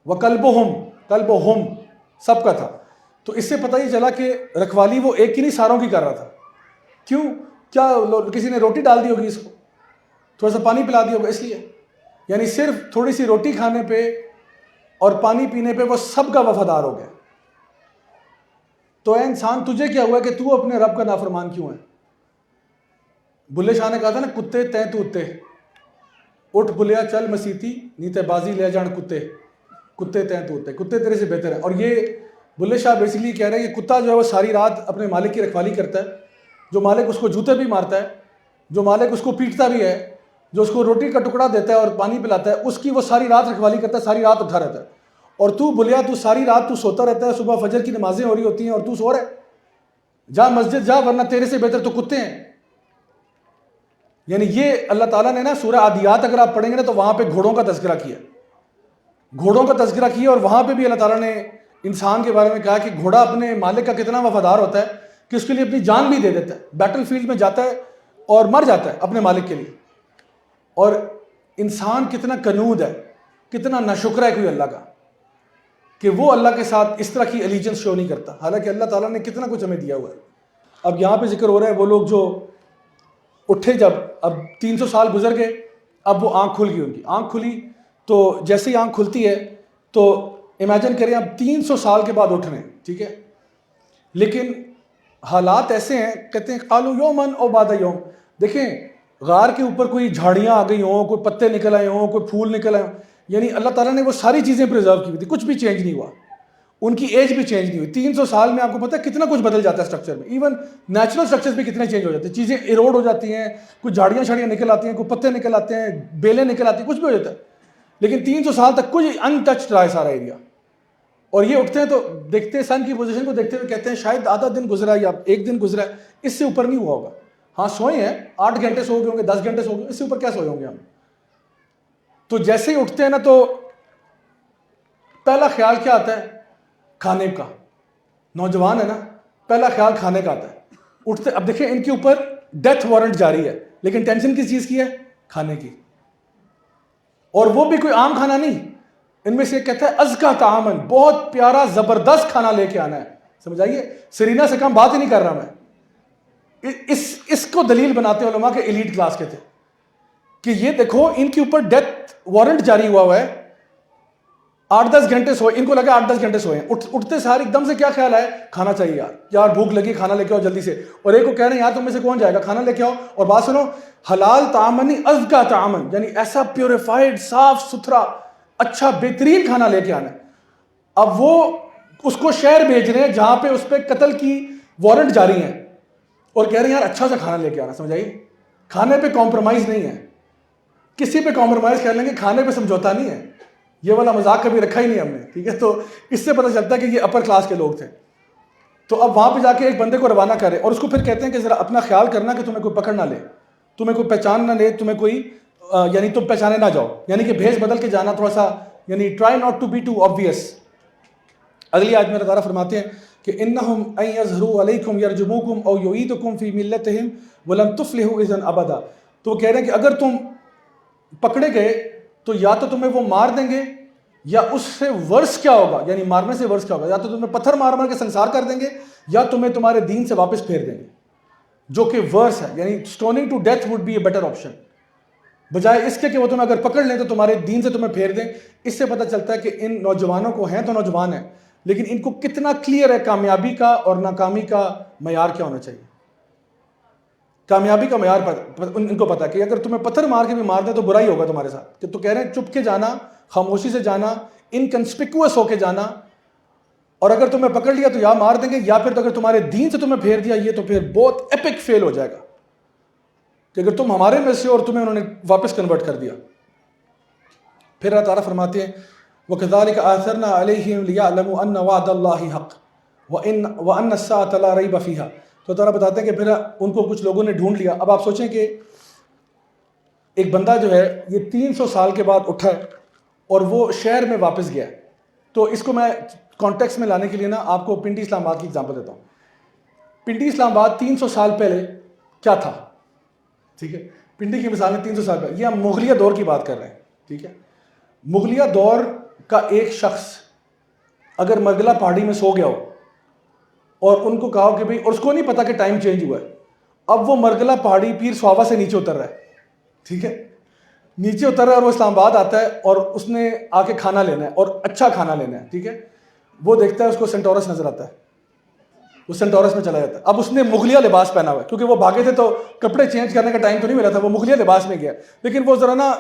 Speaker 1: وَكَلْبُهُمْ سب کا تھا. تو اس سے پتہ یہ چلا کہ رکھوالی وہ ایک کی نہیں ساروں کی کر رہا تھا. کیوں؟ کیا کسی نے روٹی ڈال دی ہوگی اس کو، تھوڑا سا پانی پلا دیا ہوگا اس لیے؟ یعنی صرف تھوڑی سی روٹی کھانے پہ اور پانی پینے پہ وہ سب کا وفادار ہو گیا. تو اے انسان تجھے کیا ہوا کہ تو اپنے رب کا نافرمان کیوں ہے؟ بلے شاہ نے کہا تھا نا، کتے تیں تو اتے، اٹھ بلیا چل مسیتی نیتے بازی لے جان کتے، کتے تیں تو اتے، کتے تیرے سے بہتر ہیں. اور یہ بلے شاہ بیسیکلی کہہ رہے ہیں کہ کتا جو ہے وہ ساری رات اپنے مالک کی رکھوالی کرتا ہے، جو مالک اس کو جوتے بھی مارتا ہے، جو مالک اس کو پیٹتا بھی ہے، جو اس کو روٹی کا ٹکڑا دیتا ہے اور پانی پلاتا ہے، اس کی وہ ساری رات رکھوالی کرتا ہے، ساری رات اٹھا رہتا ہے. اور تو بلیا تو ساری رات تو سوتا رہتا ہے، صبح فجر کی نمازیں ہو رہی ہوتی ہیں اور تو سو رہا ہے. جا مسجد جا ورنہ تیرے سے بہتر تو کتے ہیں. یعنی یہ اللہ تعالیٰ نے نا سورہ عادیات اگر آپ پڑھیں گے نا تو وہاں پہ گھوڑوں کا تذکرہ کیا، گھوڑوں کا تذکرہ کیا. اور وہاں پہ بھی اللہ تعالیٰ نے انسان کے بارے میں کہا کہ گھوڑا اپنے مالک کا کتنا وفادار ہوتا ہے کہ اس کے لیے اپنی جان بھی دے دیتا ہے، بیٹل فیلڈ میں جاتا ہے اور مر جاتا ہے اپنے مالک کے لیے. اور انسان کتنا کنود ہے، کتنا ناشکر ہے کوئی اللہ کا کہ وہ اللہ کے ساتھ اس طرح کی الیجنس شو نہیں کرتا، حالانکہ اللہ تعالیٰ نے کتنا کچھ ہمیں دیا ہوا ہے. اب یہاں پہ ذکر ہو رہا ہے وہ لوگ جو اٹھے، جب اب 300 سال گزر گئے، اب وہ آنکھ کھل گئی، ان کی آنکھ کھلی. تو جیسے ہی آنکھ کھلتی ہے تو امیجن کریں اب 300 سال کے بعد اٹھ رہے ہیں، ٹھیک ہے، لیکن حالات ایسے ہیں، کہتے ہیں قالوا یومن او بعد یوم. دیکھیں غار کے اوپر کوئی جھاڑیاں آ گئی ہوں، کوئی پتے نکل آئے ہوں، کوئی پھول نکل آئے ہوں، یعنی اللہ تعالیٰ نے وہ ساری چیزیں پرزرو کی ہوئی تھی، کچھ بھی چینج نہیں ہوا، ان کی ایج بھی چینج نہیں ہوئی. 300 سال میں آپ کو پتہ ہے کتنا کچھ بدل جاتا ہے اسٹرکچر میں، ایون نیچرل اسٹرکچرز بھی کتنے چینج ہو جاتے ہیں، چیزیں ایروڈ ہو جاتی ہیں، کچھ جھاڑیاں شاڑیاں نکل آتی ہیں، کوئی پتے نکل آتے ہیں، بیلیں نکل آتی ہیں، کچھ بھی ہو جاتا ہے. لیکن 300 سال تک کچھ ان ٹچڈ رہا ہے سارا ایریا. اور یہ اٹھتے ہیں تو دیکھتے ہیں سن کی پوزیشن کو دیکھتے ہوئے کہتے ہیں شاید آدھا دن گزرا ہے یا ایک دن گزرا ہے، اس سے اوپر نہیں ہوا ہوگا. ہاں سوئے ہیں، 8 گھنٹے سو گئے ہوں گے، 10 گھنٹے سو گئے، اس سے اوپر کیا سوئے ہوں گے ہم. تو جیسے ہی اٹھتے ہیں نا تو پہلا خیال کیا آتا ہے؟ کھانے کا. نوجوان ہے نا، پہلا خیال کھانے کا آتا ہے. اٹھتے، اب دیکھیں ان کے اوپر ڈیتھ وارنٹ جاری ہے، لیکن ٹینشن کس چیز کی ہے؟ کھانے کی. اور وہ بھی کوئی عام کھانا نہیں، ان میں سے ایک کہتا ہے ازکا طعامن، بہت پیارا زبردست کھانا لے کے آنا ہے. سمجھ آئیے، سرینا سے کم بات ہی نہیں کر رہا میں. اس کو دلیل بناتے ہیں علماء کے ایلیٹ کلاس کے تھے کہ یہ دیکھو ان کے اوپر ڈیتھ وارنٹ جاری ہوا ہے، 8-10 گھنٹے سوئے، ان کو لگا 8-10 گھنٹے سوئے ہیں. اٹھتے سارے ایک دم سے کیا خیال ہے؟ کھانا چاہیے یار بھوک لگی، کھانا لے کے آؤ جلدی سے. اور ایک کو کہہ رہے ہیں یار تم میں سے کون جائے گا، کھانا لے کے آؤ. اور بات سنو، حلال طعامن نہیں، ازکا طعامن، یعنی ایسا پیوریفائڈ، صاف ستھرا، اچھا بہترین کھانا لے کے آنا ہے. اب وہ اس کو شہر بھیج رہے ہیں جہاں پہ اس پہ قتل کی وارنٹ جاری ہیں، اور کہہ رہے ہیں یار اچھا سا کھانا لے کے آنا. سمجھ آئیے، کھانے پہ کمپرومائز نہیں ہے، کسی پہ کمپرومائز کر لیں گے، کھانے پہ سمجھوتا نہیں ہے. یہ والا مذاق کبھی رکھا ہی نہیں ہم نے، ٹھیک ہے. تو اس سے پتہ چلتا ہے کہ یہ اپر کلاس کے لوگ تھے. تو اب وہاں پہ جا کے ایک بندے کو روانہ کرے اور اس کو پھر کہتے ہیں کہ ذرا اپنا خیال کرنا کہ تمہیں کوئی پکڑ نہ لے، تمہیں کوئی پہچان نہ لے، تمہیں کوئی یعنی تم پہچانے نہ جاؤ، یعنی کہ بھیس بدل کے جانا تھوڑا سا، یعنی try not to be too obvious. اگلی آیت میں اللہ تعالیٰ فرماتے ہیں کہ انہم ان یظہروا علیکم یرجموکم او یعیدکم فی ملتہم ولن تفلحوا اذا ابدا. تو وہ کہہ رہے ہیں کہ اگر تم پکڑے گئے تو یا تو تمہیں وہ مار دیں گے، یا اس سے ورس کیا ہوگا، یعنی مارنے سے ورس کیا ہوگا، یا تو تمہیں پتھر مار مار کے سنسار کر دیں گے، یا تمہیں تمہارے دین سے واپس پھیر دیں گے، جو کہ ورس ہے. یعنی stoning to death would be a better option, بجائے اس کے کہ وہ تمہیں اگر پکڑ لیں تو تمہارے دین سے تمہیں پھیر دیں. اس سے پتہ چلتا ہے کہ ان نوجوانوں کو، ہیں تو نوجوان ہیں لیکن ان کو کتنا کلیئر ہے کامیابی کا اور ناکامی کا معیار کیا ہونا چاہیے. کامیابی کا معیار ان کو پتا ہے کہ اگر تمہیں پتھر مار کے بھی مار دیں تو برا ہی ہوگا تمہارے ساتھ. کہ تو کہہ رہے ہیں چپ کے جانا، خاموشی سے جانا، انکنسپیکوس ہو کے جانا، اور اگر تمہیں پکڑ لیا تو یا مار دیں گے، یا پھر تو اگر تمہارے دین سے تمہیں پھیر دیا یہ تو پھر بہت ایپک فیل ہو جائے گا کہ اگر تم ہمارے میں سے اور تمہیں انہوں نے واپس کنورٹ کر دیا. پھر اللہ تعالیٰ فرماتے ہیں وَكَذَلِكَ آثَرْنَا عَلَيْهِمْ لِيَعْلَمُوا أَنَّ وَعْدَ اللَّهِ حَقٌّ وَأَنَّ السَّاعَةَ لَا رَيْبَ فِيهَا. تو تعالیٰ بتاتے ہیں کہ پھر ان کو کچھ لوگوں نے ڈھونڈ لیا. اب آپ سوچیں کہ ایک بندہ جو ہے یہ 300 سال کے بعد اٹھا ہے اور وہ شہر میں واپس گیا ہے. تو اس کو میں کانٹیکس میں لانے کے لیے نا آپ کو پنڈی اسلام آباد کی اگزامپل دیتا ہوں. پنڈی اسلام آباد 300 سال پہلے کیا تھا؟ ٹھیک ہے, پنڈی کی مثال میں 300 سال پہلے, یہ ہم مغلیہ دور کی بات کر رہے ہیں. ٹھیک ہے, مغلیہ دور کا ایک شخص اگر مرگلہ پہاڑی میں سو گیا ہو اور ان کو کہا ہو کہ بھائی, اور اس کو نہیں پتا کہ ٹائم چینج ہوا ہے, اب وہ مرگلہ پہاڑی پیر سواوا سے نیچے اتر رہا ہے. ٹھیک ہے, نیچے اتر رہا ہے اور وہ اسلام آباد آتا ہے اور اس نے آ کے کھانا لینا ہے اور اچھا کھانا لینا ہے. ٹھیک ہے, وہ دیکھتا ہے اس کو سینٹورس نظر آتا ہے, وہ سینٹورس میں چلا جاتا ہے. اب اس نے مغلیہ لباس پہنا ہوا ہے, کیونکہ وہ بھاگے تھے تو کپڑے چینج کرنے کا ٹائم تو نہیں ملا تھا, وہ مغلیہ لباس میں گیا, لیکن وہ ذرا نا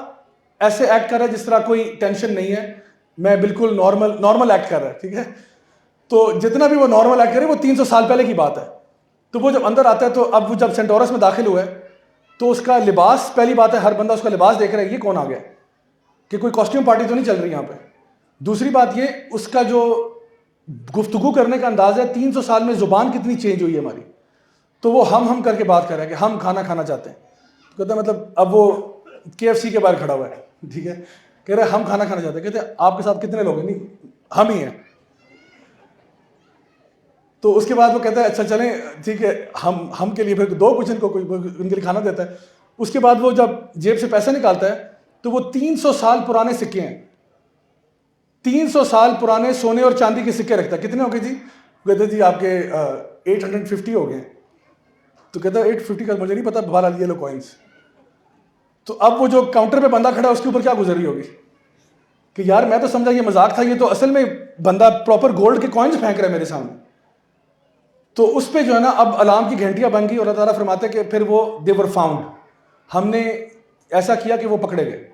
Speaker 1: ایسے ایکٹ کر رہا ہے جس طرح کوئی ٹینشن نہیں ہے, میں بالکل نارمل ایکٹ کر رہا ہے. ٹھیک ہے, تو جتنا بھی وہ نارمل ایکٹ کرے وہ 300 سال پہلے کی بات ہے. تو وہ جب اندر آتا ہے تو اب وہ جب سینٹورس میں داخل ہوا ہے تو اس کا لباس, پہلی بات ہے ہر بندہ اس کا لباس دیکھ رہا ہے, یہ کون آ گیا, کہ کوئی کاسٹیوم پارٹی تو نہیں چل رہی یہاں پہ. دوسری بات یہ, اس کا جو گفتگو کرنے کا انداز ہے, 300 سال میں زبان کتنی چینج ہوئی ہے ہماری. تو وہ ہم کر کے بات کر رہا ہے کہ ہم کھانا کھانا چاہتے ہیں. تو کہتا ہے مطلب, اب وہ KFC کے باہر کھڑا ہوا ہے. ٹھیک ہے, کہہ رہے ہم کھانا کھانا چاہتے ہیں. کہتے ہیں آپ کے ساتھ کتنے لوگ ہیں؟ نہیں, ہم ہی ہیں. تو اس کے بعد وہ کہتا ہے اچھا چلیں ٹھیک ہے, ہم کے لیے پھر دو کچھ ان کو کوئی ان کے لیے کھانا دیتا ہے. اس کے بعد وہ جب جیب سے پیسہ نکالتا ہے تو وہ 300 سال پرانے سکے ہیں, 300 سال پرانے سونے اور چاندی کے سکے رکھتا ہے. کتنے ہو گئے جی؟ کہتے جی آپ کے 850 ہو گئے. تو کہتا ہے 850 کا مجھے نہیں پتا, بہرحال یہ لو کوائنس. تو اب وہ جو کاؤنٹر پہ بندہ کھڑا ہے اس کے اوپر کیا گزر رہی ہوگی کہ یار میں تو سمجھا یہ مذاق تھا, یہ تو اصل میں بندہ پراپر گولڈ کے کوائنس پھینک رہا ہے میرے سامنے. تو اس پہ جو ہے نا اب الارم کی گھنٹیاں بن گئی, اور اللہ تعالیٰ فرماتے ہیں کہ پھر وہ دے ور فاؤنڈ, ہم نے ایسا کیا کہ وہ پکڑے گئے,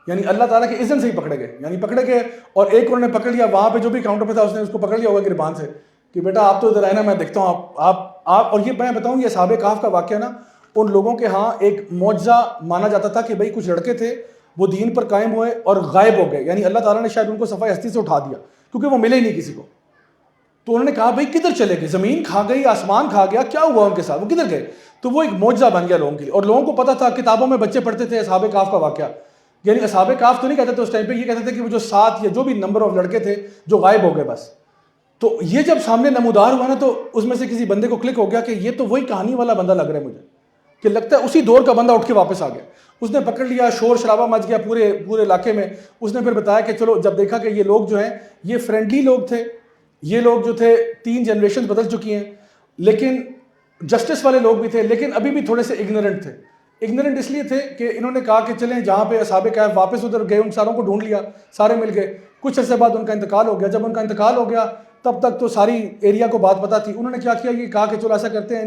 Speaker 1: یعنی اللہ تعالیٰ کے اذن سے ہی پکڑے گئے, یعنی پکڑے گئے. اور ایک انہوں نے پکڑ لیا, وہاں پہ جو بھی کاؤنٹر پہ تھا اس نے اس کو پکڑ لیا ہوگا گربان سے کہ بیٹا آپ تو ادھر آئے نا, میں دیکھتا ہوں آپ. اور یہ میں بتاؤں, یہ اصحاب کہف کا واقعہ نا ان لوگوں کے ہاں ایک معجزہ مانا جاتا تھا کہ بھائی کچھ لڑکے تھے وہ دین پر قائم ہوئے اور غائب ہو گئے, یعنی اللہ تعالیٰ نے شاید ان کو صفحہ ہستی سے اٹھا دیا کیونکہ وہ ملے ہی نہیں کسی کو. تو انہوں نے کہا بھائی کدھر چلے گئے, زمین کھا گئی, آسمان کھا گیا, کیا ہوا ان کے ساتھ, وہ کدھر گئے؟ تو وہ ایک معجزہ بن گیا لوگوں کے لیے. اور لوگوں کو پتا تھا, کتابوں میں بچے پڑھتے تھے اصحاب کہف کا واقعہ, یعنی اصحاب کہف تو نہیں کہتے تھے اس ٹائم پہ, یہ کہتے تھے کہ وہ جو 7 یا جو بھی نمبر آف لڑکے تھے جو غائب ہو گئے بس. تو یہ جب سامنے نمودار ہوا نا تو اس میں سے کسی بندے کو کلک ہو گیا کہ یہ تو وہی کہانی والا بندہ لگ رہا ہے مجھے, کہ لگتا ہے اسی دور کا بندہ اٹھ کے واپس آ گیا. اس نے پکڑ لیا, شور شرابہ مچ گیا پورے علاقے میں. اس نے پھر بتایا کہ چلو, جب دیکھا کہ یہ لوگ جو ہیں یہ فرینڈلی لوگ تھے, یہ لوگ جو تھے 3 جنریشن بدل چکی ہیں, لیکن جسٹس والے لوگ بھی تھے, لیکن ابھی بھی تھوڑے سے اگنورنٹ تھے. اگنورنٹ اس لیے تھے کہ انہوں نے کہا کہ چلیں جہاں پہ اصحاب کہف واپس ادھر گئے, ان ساروں کو ڈھونڈ لیا, سارے مل گئے. کچھ عرصے بعد ان کا انتقال ہو گیا. جب ان کا انتقال ہو گیا تب تک تو ساری ایریا کو بات پتہ تھی. انہوں نے کیا کیا, یہ کہا کہ چلو ایسا کرتے ہیں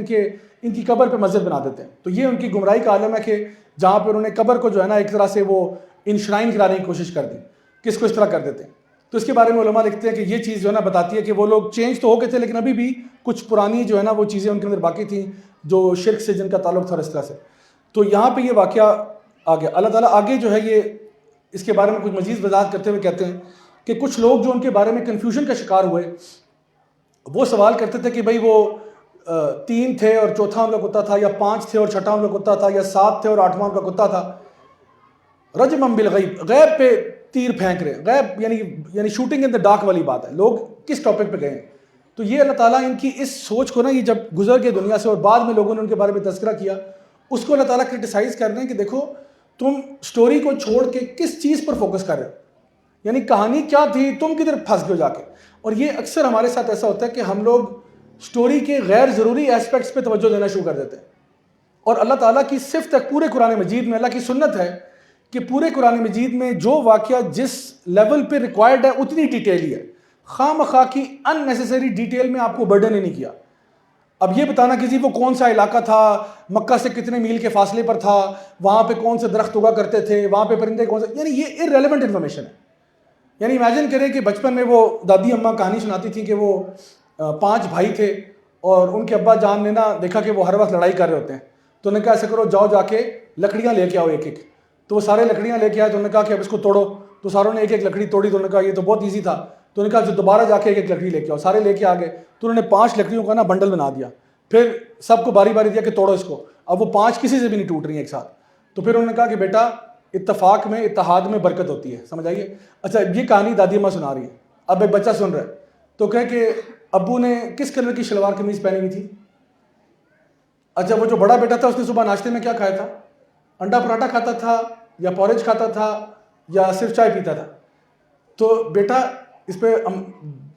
Speaker 1: ان کی قبر پہ مسجد بنا دیتے ہیں. تو یہ ان کی گمراہی کا عالم ہے کہ جہاں پہ انہوں نے قبر کو جو ہے نا ایک طرح سے وہ انشرائن کرانے کی کوشش کر دی, کس کو اس طرح کر دیتے ہیں. تو اس کے بارے میں علماء لکھتے ہیں کہ یہ چیز جو ہے نا بتاتی ہے کہ وہ لوگ چینج تو ہو گئے تھے, لیکن ابھی بھی کچھ پرانی جو ہے نا وہ چیزیں ان کے اندر باقی تھیں جو شرک سے جن کا تعلق تھا اس طرح سے. تو یہاں پہ یہ واقعہ آ گیا. اللہ تعالیٰ آگے جو ہے یہ اس کے بارے میں کچھ مزید وضاحت کرتے ہوئے کہتے ہیں کہ کچھ لوگ جو ان کے بارے میں کنفیوژن کا شکار ہوئے, وہ سوال کرتے تھے کہ بھائی وہ 3 تھے اور چوتھا ان کا کتا تھا, یا 5 تھے اور چھٹا ان کا کتا تھا, یا 7 تھے اور 8واں ان کا کتا تھا. رجم بالغیب, غیب پہ تیر پھینک رہے, غیب یعنی شوٹنگ ان دا ڈارک والی بات ہے. لوگ کس ٹاپک پہ گئے ہیں؟ تو یہ اللہ تعالیٰ ان کی اس سوچ کو نا, یہ جب گزر گئے دنیا سے اور بعد میں لوگوں نے ان کے بارے میں تذکرہ کیا, اس کو اللہ تعالیٰ کرٹیسائز کر رہے ہیں کہ دیکھو تم سٹوری کو چھوڑ کے کس چیز پر فوکس کر رہے ہو, یعنی کہانی کیا تھی, تم کدھر پھنس گئے جا کے. اور یہ اکثر ہمارے ساتھ ایسا ہوتا ہے کہ ہم لوگ سٹوری کے غیر ضروری ایسپیکٹس پہ توجہ دینا شروع کر دیتے ہیں. اور اللہ تعالیٰ کی صفت ہے پورے قرآن مجید میں, اللہ کی سنت ہے کہ پورے قرآن مجید میں جو واقعہ جس لیول پہ ریکوائرڈ ہے اتنی ڈیٹیل ہی ہے. خواہ مخواہ کی ان نیسیسری ڈیٹیل میں آپ کو برڈن ہی نہیں کیا. اب یہ بتانا کہ جی وہ کون سا علاقہ تھا, مکہ سے کتنے میل کے فاصلے پر تھا, وہاں پہ کون سے درخت اگا کرتے تھے, وہاں پہ پرندے کون سے, یعنی یہ ارریلیونٹ انفارمیشن ہے. یعنی امیجن کریں کہ بچپن میں وہ دادی اماں کہانی سناتی تھیں کہ وہ 5 بھائی تھے اور ان کے ابا جان نے نا دیکھا کہ وہ ہر وقت لڑائی کر رہے ہوتے ہیں, تو انہوں نے کہا ایسا کرو جاؤ جا کے لکڑیاں لے کے آؤ ایک ایک. تو وہ سارے لکڑیاں لے کے آئے, تو انہوں نے کہا کہ اب اس کو توڑو. تو ساروں نے ایک ایک لکڑی توڑی. تو انہوں نے کہا یہ تو بہت ایزی تھا. تو انہوں نے کہا جو دوبارہ جا کے ایک ایک لکڑی لے کے آؤ. سارے لے کے آ گئے. تو انہوں نے 5 لکڑیوں کا نا بنڈل بنا دیا, پھر سب کو باری باری دیا کہ توڑو اس کو. اب وہ 5 کسی سے بھی نہیں ٹوٹ رہی ہیں ایک ساتھ. تو پھر انہوں نے کہا کہ بیٹا اتفاق میں اتحاد میں برکت ہوتی ہے, سمجھ آئیے. اچھا یہ کہانی دادی اماں سنا رہی ہے. اب ایک بچہ سن رہا ہے تو کہے کہ ابو نے کس کلر کی شلوار قمیض پہنی ہوئی تھی؟ اچھا وہ جو بڑا بیٹا تھا اس نے صبح ناشتے میں کیا کھایا تھا؟ انڈا پراٹھا کھاتا تھا یا پورج کھاتا تھا یا صرف چائے پیتا تھا؟ تو بیٹا اس پہ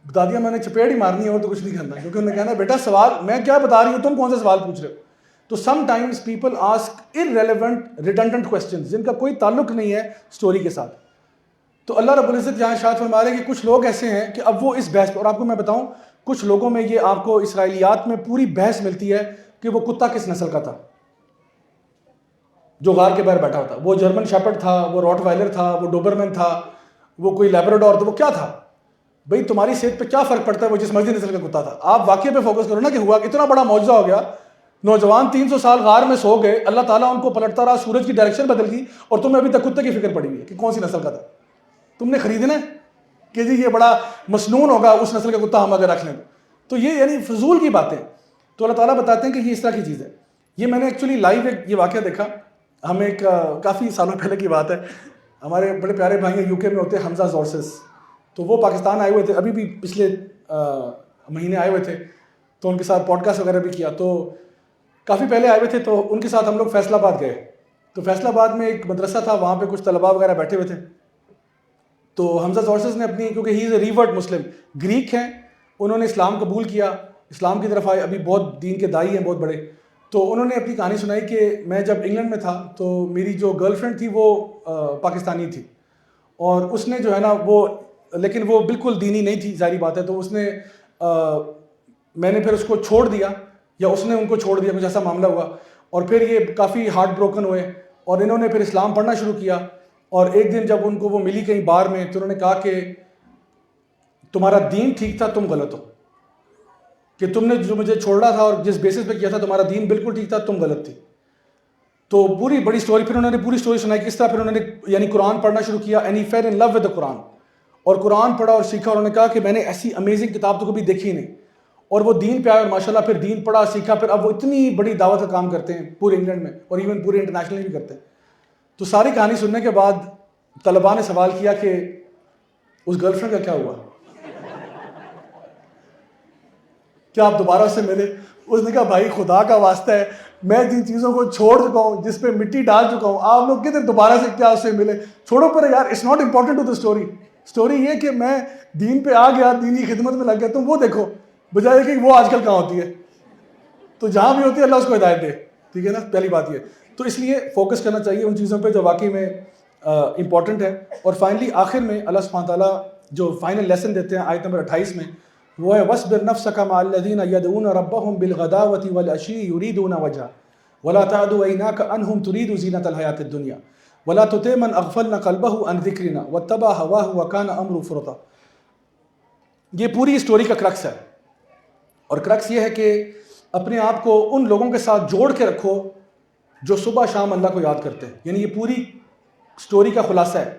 Speaker 1: بتا دیا میں نے چپیڑ ہی مارنی ہے اور تو کچھ نہیں کرنا، کیونکہ انہوں نے کہنا بیٹا سوال میں کیا بتا رہی ہوں، تم کون سے سوال پوچھ رہے ہو؟ تو some times people ask irrelevant redundant questions جن کا کوئی تعلق نہیں ہے اسٹوری کے ساتھ. تو اللہ رب العزت یہاں ارشاد فرما رہے ہیں کہ کچھ لوگ ایسے ہیں کہ اب وہ اس بحث پہ، اور آپ کو میں بتاؤں کچھ لوگوں میں یہ آپ کو اسرائیلیات میں پوری بحث ملتی ہے کہ وہ کتا کس نسل کا تھا جو غار کے باہر بیٹھا ہوتا، وہ جرمن شیپرڈ تھا، وہ راٹ وائلر تھا، وہ ڈوبرمین تھا، وہ کوئی لیبراڈور تھا، وہ کیا تھا؟ بھئی تمہاری صحت پہ کیا فرق پڑتا ہے وہ جس مرضی نسل کا کتا تھا؟ آپ واقعے پہ فوکس کرو نا کہ ہوا اتنا بڑا معجزہ ہو گیا، نوجوان 300 سال غار میں سو گئے، اللہ تعالیٰ ان کو پلٹتا رہا، سورج کی ڈائریکشن بدل گئی، اور تمہیں ابھی تک کتے کی فکر پڑی ہوئی ہے کہ کون سی نسل کا تھا. تم نے خریدنا ہے کہ جی یہ بڑا مسنون ہوگا اس نسل کا کتا ہم اگر رکھ لیں تو یہ یعنی فضول کی باتیں. تو اللہ تعالیٰ بتاتے ہیں کہ یہ اس طرح کی چیز ہے. یہ میں نے ایکچولی لائیو ایک یہ واقعہ دیکھا، ہم ایک کافی سالوں پہلے کی بات ہے، ہمارے بڑے پیارے بھائی ہیں UK میں ہوتے ہیں حمزہ زورسز، تو وہ پاکستان آئے ہوئے تھے، ابھی بھی پچھلے مہینے آئے ہوئے تھے، تو ان کے ساتھ پوڈ کاسٹ وغیرہ بھی کیا. تو کافی پہلے آئے ہوئے تھے تو ان کے ساتھ ہم لوگ فیصل آباد گئے. تو فیصل آباد میں ایک مدرسہ تھا، وہاں پہ کچھ طلباء وغیرہ بیٹھے ہوئے تھے. تو حمزہ زورسز نے اپنی، کیونکہ ہی از اے ریورٹ مسلم، گریک ہیں، انہوں نے اسلام قبول کیا، اسلام کی طرف آئے، ابھی بہت دین کے دائی ہیں بہت بڑے. تو انہوں نے اپنی کہانی سنائی کہ میں جب انگلینڈ میں تھا تو میری جو گرل فرینڈ تھی وہ پاکستانی تھی، اور اس نے جو ہے نا وہ، لیکن وہ بالکل دینی نہیں تھی ظاہری بات ہے، تو اس نے میں نے پھر اس کو چھوڑ دیا یا اس نے ان کو چھوڑ دیا، کچھ ایسا معاملہ ہوا، اور پھر یہ کافی ہارٹ بروکن ہوئے، اور انہوں نے پھر اسلام پڑھنا شروع کیا. اور ایک دن جب ان کو وہ ملی کہیں بار میں تو انہوں نے کہا کہ تمہارا دین ٹھیک تھا، تم غلط ہو، کہ تم نے جو مجھے چھوڑنا تھا اور جس بیسس پہ کیا تھا تمہارا دین بالکل ٹھیک تھا، تم غلط تھی. تو پوری بڑی سٹوری، پھر انہوں نے پوری سٹوری سنائی کس طرح پھر انہوں نے یعنی قرآن پڑھنا شروع کیا، and he feel in love with the قرآن، اور قرآن پڑھا اور سیکھا. اور انہوں نے کہا کہ میں نے ایسی امیزنگ کتاب تو کبھی دیکھی نہیں، اور وہ دین پہ آئے اور ماشاءاللہ پھر دین پڑھا سیکھا. پھر اب وہ اتنی بڑی دعوت کا کام کرتے ہیں پورے انگلینڈ میں، اور ایون پورے انٹرنیشنلی بھی کرتے ہیں. تو ساری کہانی سننے کے بعد طلباء نے سوال کیا کہ اس گرل فرینڈ کا کیا ہوا، کیا آپ دوبارہ اس سے ملے؟ اس نے کہا بھائی خدا کا واسطہ ہے، میں جن چیزوں کو چھوڑ چکا ہوں، جس پہ مٹی ڈال چکا ہوں، آپ لوگ کدھر دوبارہ سے کیا اس سے ملے؟ چھوڑو پر یار، it's not important to the story. Story یہ کہ میں دین پہ آ گیا، دینی خدمت میں لگ گیا. تم وہ دیکھو بجائے کہ وہ آج کل کہاں ہوتی ہے. تو جہاں بھی ہوتی ہے اللہ اس کو ہدایت دے، ٹھیک ہے نا، پہلی بات یہ. تو اس لیے فوکس کرنا چاہیے ان چیزوں پہ جو واقعی میں امپورٹنٹ ہے. اور فائنلی آخر میں اللہ سبحانہ تعالیٰ جو فائنل لیسن دیتے ہیں آیت نمبر 28 میں، وہ ہے وَاصْبِرْ نَفْسَكَ مَعَ الَّذِينَ يَدْعُونَ رَبَّهُمْ بِالْغَدَاوَةِ وَالْعَشِيِّ يُرِيدُونَ وَجْهَهُ وَلَا تَعْدُ عَيْنَاكَ عَنْهُمْ تُرِيدُ زِينَةَ الْحَيَاةِ الدُّنْيَا وَلَا تُطِعْ مَنْ أَغْفَلْنَا قَلْبَهُ عَنْ ذِكْرِنَا وَاتَّبَعَ هَوَاهُ وَكَانَ أَمْرُهُ فُرُطًا. یہ پوری اسٹوری کا کرکس ہے، اور کرکس یہ ہے کہ اپنے آپ کو ان لوگوں کے ساتھ جوڑ کے رکھو جو صبح شام اللہ کو یاد کرتے ہیں. یعنی یہ پوری اسٹوری کا خلاصہ ہے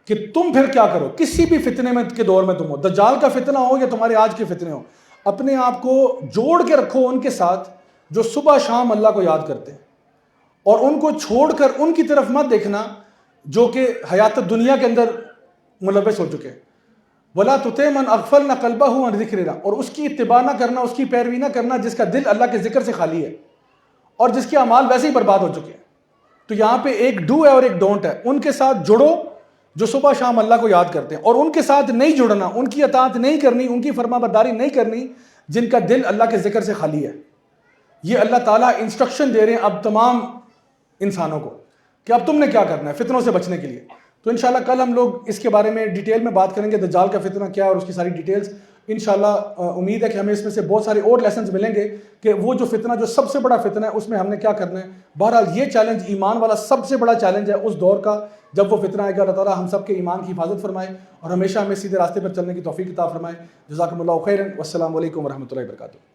Speaker 1: کہ تم پھر کیا کرو، کسی بھی فتنے میں کے دور میں تم ہو، دجال کا فتنہ ہو یا تمہارے آج کے فتنے ہو، اپنے آپ کو جوڑ کے رکھو ان کے ساتھ جو صبح شام اللہ کو یاد کرتے ہیں، اور ان کو چھوڑ کر ان کی طرف مت دیکھنا جو کہ حیات دنیا کے اندر ملوث ہو چکے. وَلَا تُطِعْ مَنْ أَغْفَلْنَا قَلْبَهُ عَنْ ذِكْرِنَا، اور اس کی اتباع نہ کرنا، اس کی پیروی نہ کرنا جس کا دل اللہ کے ذکر سے خالی ہے اور جس کے اعمال ویسے ہی برباد ہو چکے ہیں. تو یہاں پہ ایک ڈو ہے اور ایک ڈونٹ ہے. ان کے ساتھ جڑو جو صبح شام اللہ کو یاد کرتے ہیں، اور ان کے ساتھ نہیں جڑنا، ان کی اطاعت نہیں کرنی، ان کی فرما برداری نہیں کرنی جن کا دل اللہ کے ذکر سے خالی ہے. یہ اللہ تعالیٰ انسٹرکشن دے رہے ہیں اب تمام انسانوں کو کہ اب تم نے کیا کرنا ہے فتنوں سے بچنے کے لیے. تو انشاءاللہ کل ہم لوگ اس کے بارے میں ڈیٹیل میں بات کریں گے، دجال کا فتنہ کیا ہے اور اس کی ساری ڈیٹیلز. انشاءاللہ امید ہے کہ ہمیں اس میں سے بہت سارے اور لیسنز ملیں گے کہ وہ جو فتنہ جو سب سے بڑا فتنہ ہے اس میں ہم نے کیا کرنا ہے. بہرحال یہ چیلنج ایمان والا سب سے بڑا چیلنج ہے اس دور کا جب وہ فتنہ آئے گا. اللہ تعالیٰ ہم سب کے ایمان کی حفاظت فرمائے اور ہمیشہ ہمیں سیدھے راستے پر چلنے کی توفیق عطا فرمائے. جزاکم اللہ خیرا، والسلام علیکم ورحمۃ اللہ وبرکاتہ.